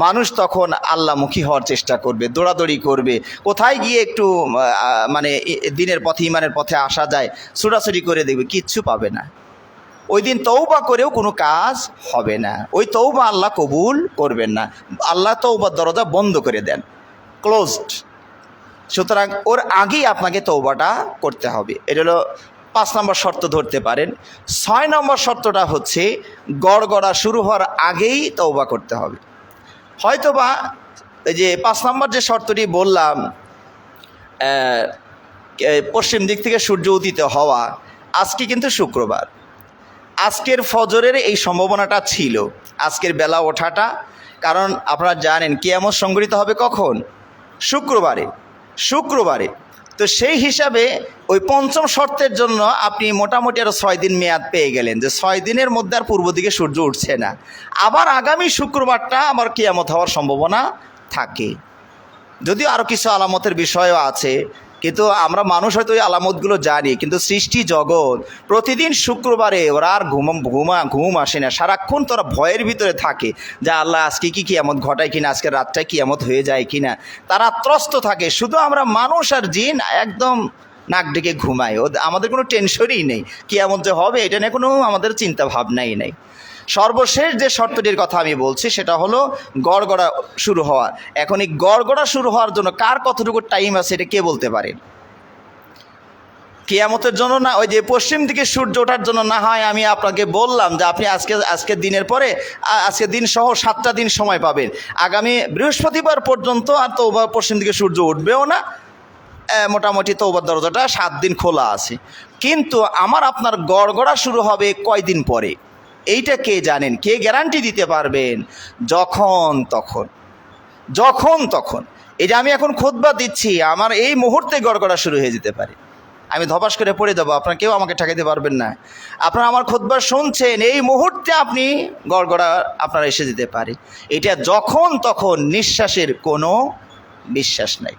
মানুষ তখন আল্লাহমুখী হওয়ার চেষ্টা করবে, দৌড়াদৌড়ি করবে, কোথায় গিয়ে একটু মানে দিনের পথে ইমানের পথে আসা যায়, ছুটাছুটি করে দেখবে, কিচ্ছু পাবে না। ওই দিন তওবা করেও কোনো কাজ হবে না, ওই তওবা আল্লাহ কবুল করবেন না, আল্লাহ তওবার দরজা বন্ধ করে দেন, ক্লোজড। সুতরাং ওর আগেই আপনাকে তওবাটা করতে হবে। এটা হলো 5 নম্বর শর্ত ধরতে পারেন। 6 নম্বর শর্তটা হচ্ছে, গড়গড়া শুরু হওয়ার আগেই তওবা করতে হবে। হয়তোবা এই যে 5 নম্বর যে শর্তটি বললাম, পশ্চিম দিক থেকে সূর্য উদিত হওয়া, আজকে কিন্তু শুক্রবার, আজকের ফজরের এই সম্ভাবনাটা ছিল, আজকের বেলা ওঠাটা, কারণ আপনারা জানেন কিয়ামত সংঘটিত হবে কখন? শুক্রবারে। তো সেই হিসাবে ওই 5ম শর্তের জন্য আপনি মোটামুটি আরও 6 দিন মেয়াদ পেয়ে গেলেন, যে 6 দিনের মধ্যে আর পূর্ব দিকে সূর্য উঠছে না, আবার আগামী শুক্রবারটা আমার কিয়ামত হওয়ার সম্ভাবনা থাকে। যদিও আরও কিছু আলামতের বিষয়ও আছে, কিন্তু আমরা মানুষ হয়তো ওই আলামতগুলো জানি, কিন্তু সৃষ্টি জগৎ প্রতিদিন শুক্রবারে ওরা আর ঘুম আসে না, সারাক্ষণ তোরা ভয়ের ভিতরে থাকে যে আল্লাহ আজকে কি কিয়ামত ঘটায় কিনা, আজকে রাতটায় কিয়ামত হয়ে যায় কিনা, তারা ত্রস্ত থাকে। শুধু আমরা মানুষ আর জিন একদম নাক ডেকে ঘুমাই, আমাদের কোনো টেনশনই নেই, কিয়ামত যে হবে এটা নিয়ে কোনো আমাদের চিন্তা ভাবনাই নেই। সর্বশেষ যে শর্তটির কথা আমি বলছি, সেটা হলো গড়গড়া শুরু হওয়া। এখন এই গড়গড়া শুরু হওয়ার জন্য কার কতটুকু টাইম আছে, এটা কে বলতে পারেন? কিয়ামতের জন্য না, ওই যে পশ্চিম দিকে সূর্য ওঠার জন্য না হয় আমি আপনাকে বললাম যে আপনি আজকের দিনের পরে আজকের দিন সহ 7টা দিন সময় পাবেন, আগামী বৃহস্পতিবার পর্যন্ত আর তওবা পশ্চিম দিকে সূর্য উঠবেও না, মোটামুটি তওবার দরজাটা 7 দিন খোলা আছে। কিন্তু আমার আপনার গড়গড়া শুরু হবে কয়দিন পরে, এইটা কে জানেন? কে গ্যারান্টি দিতে পারবেন? যখন তখন এই যে আমি এখন খুতবা দিচ্ছি, আমার এই মুহূর্তে গড়গড়া শুরু হয়ে যেতে পারে, আমি ধপাস করে পড়ে দেবো, আপনারা কেউ আমাকে ঠেকাইতে পারবেন না। আপনারা আমার খুতবা শুনছেন, এই মুহূর্তে আপনি গড়গড়া আপনারা এসে যেতে পারে। এটা যখন তখন, নিঃশ্বাসের কোনো বিশ্বাস নাই,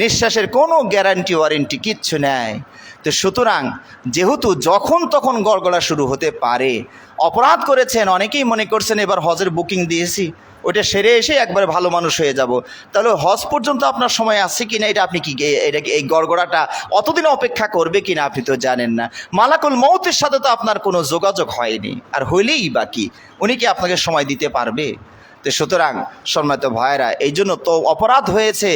নিঃশ্বাসের কোনো গ্যারান্টি ওয়ারেন্টি কিচ্ছু নেই। তো সুতরাং যেহেতু যখন তখন গড়গড়া শুরু হতে পারে, অপরাধ করেছেন, অনেকেই মনে করছেন এবার হজের বুকিং দিয়েছি, ওইটা সেরে এসে একবারে ভালো মানুষ হয়ে যাব, তাহলে হজ পর্যন্ত আপনার সময় আছে কি না, এটা আপনি কি এটা এই গড়গড়াটা অতদিন অপেক্ষা করবে কি না আপনি তো জানেন না। মালাকুল মউতের সাথে তো আপনার কোনো যোগাযোগ হয়নি, আর হইলেই বা কি, উনি কি আপনাকে সময় দিতে পারবে? তো সুতরাং সম্মানিত ভাইরা, এই জন্য তো অপরাধ হয়েছে,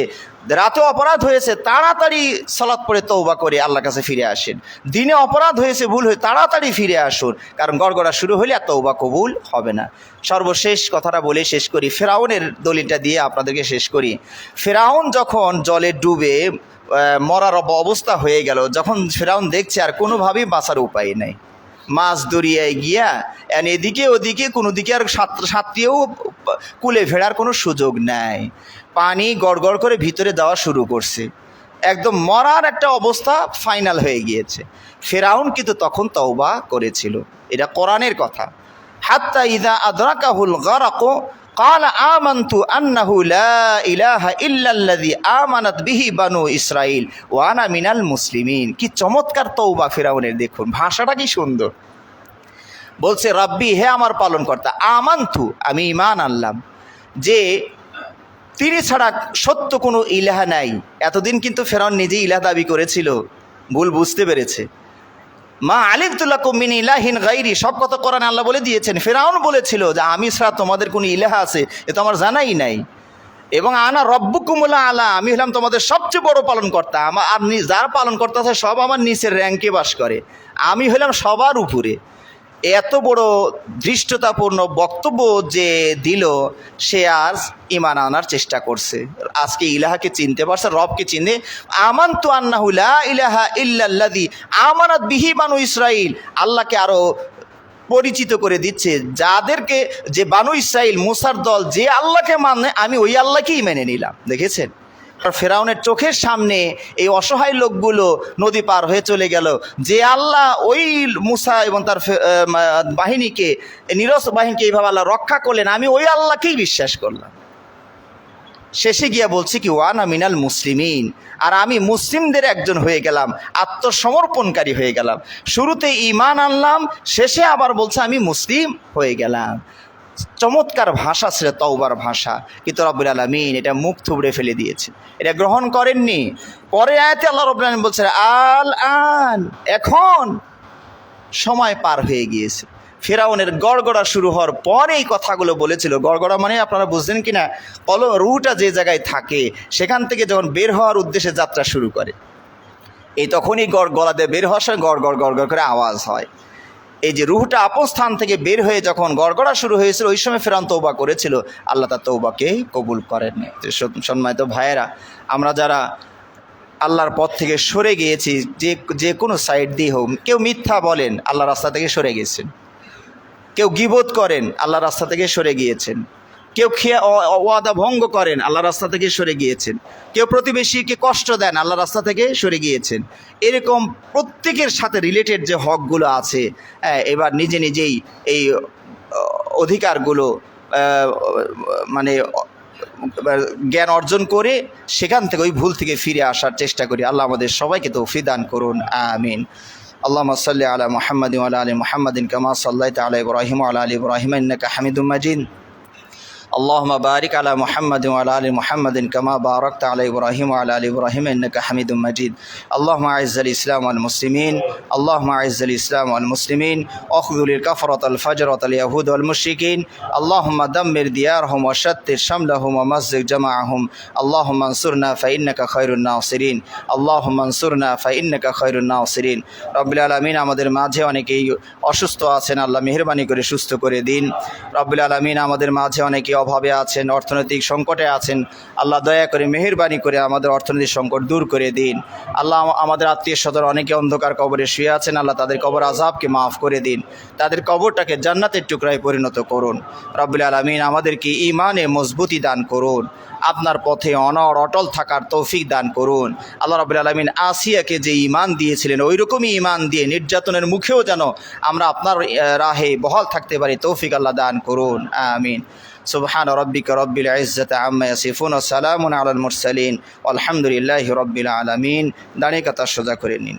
রাতে অপরাধ হয়েছে, তাড়াতাড়ি সালাত পড়ে তওবা করে আল্লাহর কাছে ফিরে আসেন। দিনে অপরাধ হয়েছে, ভুল হয়ে তাড়াতাড়ি ফিরে আসুন, কারণ গড়গড়া শুরু হলে আর তওবা কবুল হবে না। সর্বশেষ কথাটা বলে শেষ করি, ফেরাউনের দলিলটা দিয়ে আপনাদেরকে শেষ করি। ফেরাউন যখন জলে ডুবে মরার অবস্থা হয়ে গেল, যখন ফেরাউন দেখছে আর কোনোভাবেই বাঁচার উপায় নেই, মাছ দরিয়ায় গিয়া এদিকে ওদিকে কোনো দিকে আর সাঁতরিয়েও কুলে ফেরার কোনো সুযোগ নাই, পানি গড়গড় করে ভিতরে দেওয়া শুরু করছে, একদম মরার একটা অবস্থা ফাইনাল হয়ে গিয়েছে। ফেরাউন কিন্তু তখন তওবা করেছিল, এটা কোরআনের কথা। হাত্তা ইযা আদরাকাহুল গারাক ক্বালা আমানতু আন্নাহু লা ইলাহা ইল্লাল্লাযী আমানাত বিহি বানু ইসরাঈল ওয়া আনা মিনাল মুসলিমিন। কি চমৎকার তওবা ফেরাউনের, দেখুন ভাষাটা কি সুন্দর। বলছে রাব্বি, হে আমার পালনকর্তা, আমানতু, আমি ঈমান আনলাম যে তিনি ছাড়া সত্য কোনো ইলাহা নাই। এতদিন কিন্তু ফেরাউন নিজেই ইলাহ দাবি করেছিল, ভুল বুঝতে পেরেছে। মা আলিমতু লাকুম মিন ইলাহিন গায়রি, সব কথা কোরআনে আল্লাহ বলে দিয়েছেন। ফেরাউন বলেছিল যে আমি ছাড়া তোমাদের কোনো ইলাহা আছে এ তো আমার জানাই নাই, এবং আনা রব্বুকুমুল আলা, আমি হলাম তোমাদের সবচেয়ে বড় পালনকর্তা। আর যারা পালনকর্তা আছে সব আমার নিচের র্যাঙ্কে বাস করে, আমি হলাম সবার উপরে। এত বড় ধৃষ্টতাপূর্ণ বক্তব্য যে দিল, সে আজ ঈমান আনার চেষ্টা করছে, আজকে ইলাহাকে চিনতে পারছে, রবকে চিনে। আমানতু আন্নাহু লা ইলাহা ইল্লাল্লাযী আমানাত বিহি বানু ইসরাঈল, আল্লাহকে আরও পরিচিত করে দিচ্ছে, যাদেরকে, যে বানু ইসরাঈল মুসার দল যে আল্লাহকে মানে, আমি ওই আল্লাহকেই মেনে নিলাম। দেখেছেন, আর ফেরাউনের চোখের সামনে এই অসহায় লোকগুলো নদী পার হয়ে চলে গেল, যে আল্লাহ ওই মুসা এবং তার বাহিনীকে, নিরস বাহিনীকে এইভাবে আল্লাহ রক্ষা করলেন, আমি ওই আল্লাহকেই বিশ্বাস করলাম। শেষে গিয়া বলছি কি ওয়ানা মিনাল মুসলিমিন, আর আমি মুসলিমদের একজন হয়ে গেলাম, আত্মসমর্পণকারী হয়ে গেলাম। শুরুতে ঈমান আনলাম, শেষে আবার বলছে আমি মুসলিম হয়ে গেলাম। চমৎকার ভাষা ছিল তওবার ভাষা, কিন্তু রব্বুল আলামিন এটা মুখ থুবড়ে ফেলে দিয়েছে, এটা গ্রহণ করেননি। পরে আয়াতে আল্লাহ রব্বুল আলামিন বলছে আল আন, এখন সময় পার হয়ে গিয়েছে। ফেরাউনের গড়গড়া শুরু হওয়ার পরে এই কথাগুলো বলেছিল। গড়গড়া মানে আপনারা বুঝলেন কিনা, রুহটা যে জায়গায় থাকে সেখান থেকে যখন বের হওয়ার উদ্দেশ্যে যাত্রা শুরু করে, এই তখনই গলা দিয়ে বের হওয়ার সময় গড় গড় গড় গড় করে আওয়াজ হয়। এই যে রুহটা আপন স্থান থেকে বের হয়ে যখন গড়গড়া শুরু হয়েছিল, ওই সময় ফেরাউন তওবা করেছিল, আল্লাহ তার তওবাকে কবুল করেননি। সম্মানিত ভাইয়েরা, আমরা যারা আল্লাহর পথ থেকে সরে গিয়েছি, যে কোনো সাইড দিয়ে হোক, কেউ মিথ্যা বলেন, আল্লাহর রাস্তা থেকে সরে গিয়েছেন, কেউ গীবত করেন, আল্লাহর রাস্তা থেকে সরে গিয়েছেন, কেউ ওয়াদা ভঙ্গ করেন, আল্লাহর রাস্তা থেকে সরে গিয়েছেন, কেউ প্রতিবেশীকে কষ্ট দেন, আল্লাহর রাস্তা থেকে সরে গিয়েছেন। এরকম প্রত্যেকের সাথে রিলেটেড যে হকগুলো আছে, এবার নিজে নিজেই এই অধিকারগুলো মানে জ্ঞান অর্জন করে সেখান থেকে ওই ভুল থেকে ফিরে আসার চেষ্টা করি। আল্লাহ আমাদের সবাইকে তৌফিক দান করুন, আমিন। আল্লাহুম্মা সাল্লি আলা মুহাম্মাদিন ওয়া আলা আলি মুহাম্মাদিন কামা সাল্লাইতা আলা ইব্রাহিম ওয়া আলা আলি ইব্রাহিম ইন্নাকা হামিদুম মাজিদ। اللهم بارك على محمد وعلى آل محمد كما باركت على إبراهيم وعلى آل إبراهيم إنك حميد مجيد اللهم أعز الإسلام والمسلمين اللهم أعز الإسلام والمسلمين واخذل الكفرة الفجرة اليهود والمشركين اللهم دمر ديارهم وشتت شملهم ومزق جمعهم اللهم انصرنا فإنك خير الناصرين اللهم انصرنا فإنك خير الناصرين রব্বুল আলামিন আমাদের মাঝে অনেকেই অসুস্থ আছেন আল্লাহ মেহেরবানি করে সুস্থ করে দিন রব্বুল আলামিন আমাদের মাঝে অনেকেই অভাবে আছেন অর্থনৈতিক সংকটে আছেন আল্লাহ দয়া করে মেহেরবানি করে আমাদের অর্থনৈতিক সংকট দূর করে দিন আল্লাহ আমাদের আত্মীয় স্বজন অনেকে অন্ধকার কবরে শুয়ে আছেন আল্লাহ তাদের কবর আযাবকে মাফ করে দিন তাদের কবরটাকে জান্নাতের টুকরায় পরিণত করুন রব্বুল আলামিন আমাদেরকে ঈমানে মজবুতি দান করুন আপনার পথে অটল থাকার তৌফিক দান করুন আল্লাহ রাব্বুল আলামিন আসিয়াকে যে ঈমান দিয়েছিলেন ওই রকমই ঈমান দিয়ে নির্যাতনের মুখেও যেন আমরা আপনার রাহে বহাল থাকতে পারি তৌফিক আল্লাহ দান করুন আমিন সুবহান রাব্বিকা রব্বিল ইজ্জাতি আম্মা ইয়াসিফুন ওয়া সালামুন আলাল মুরসালিন ওয়ালহামদুলিল্লাহি রব্বিল আলামিন দাঁড়িয়ে কাতার সোজা করে নিন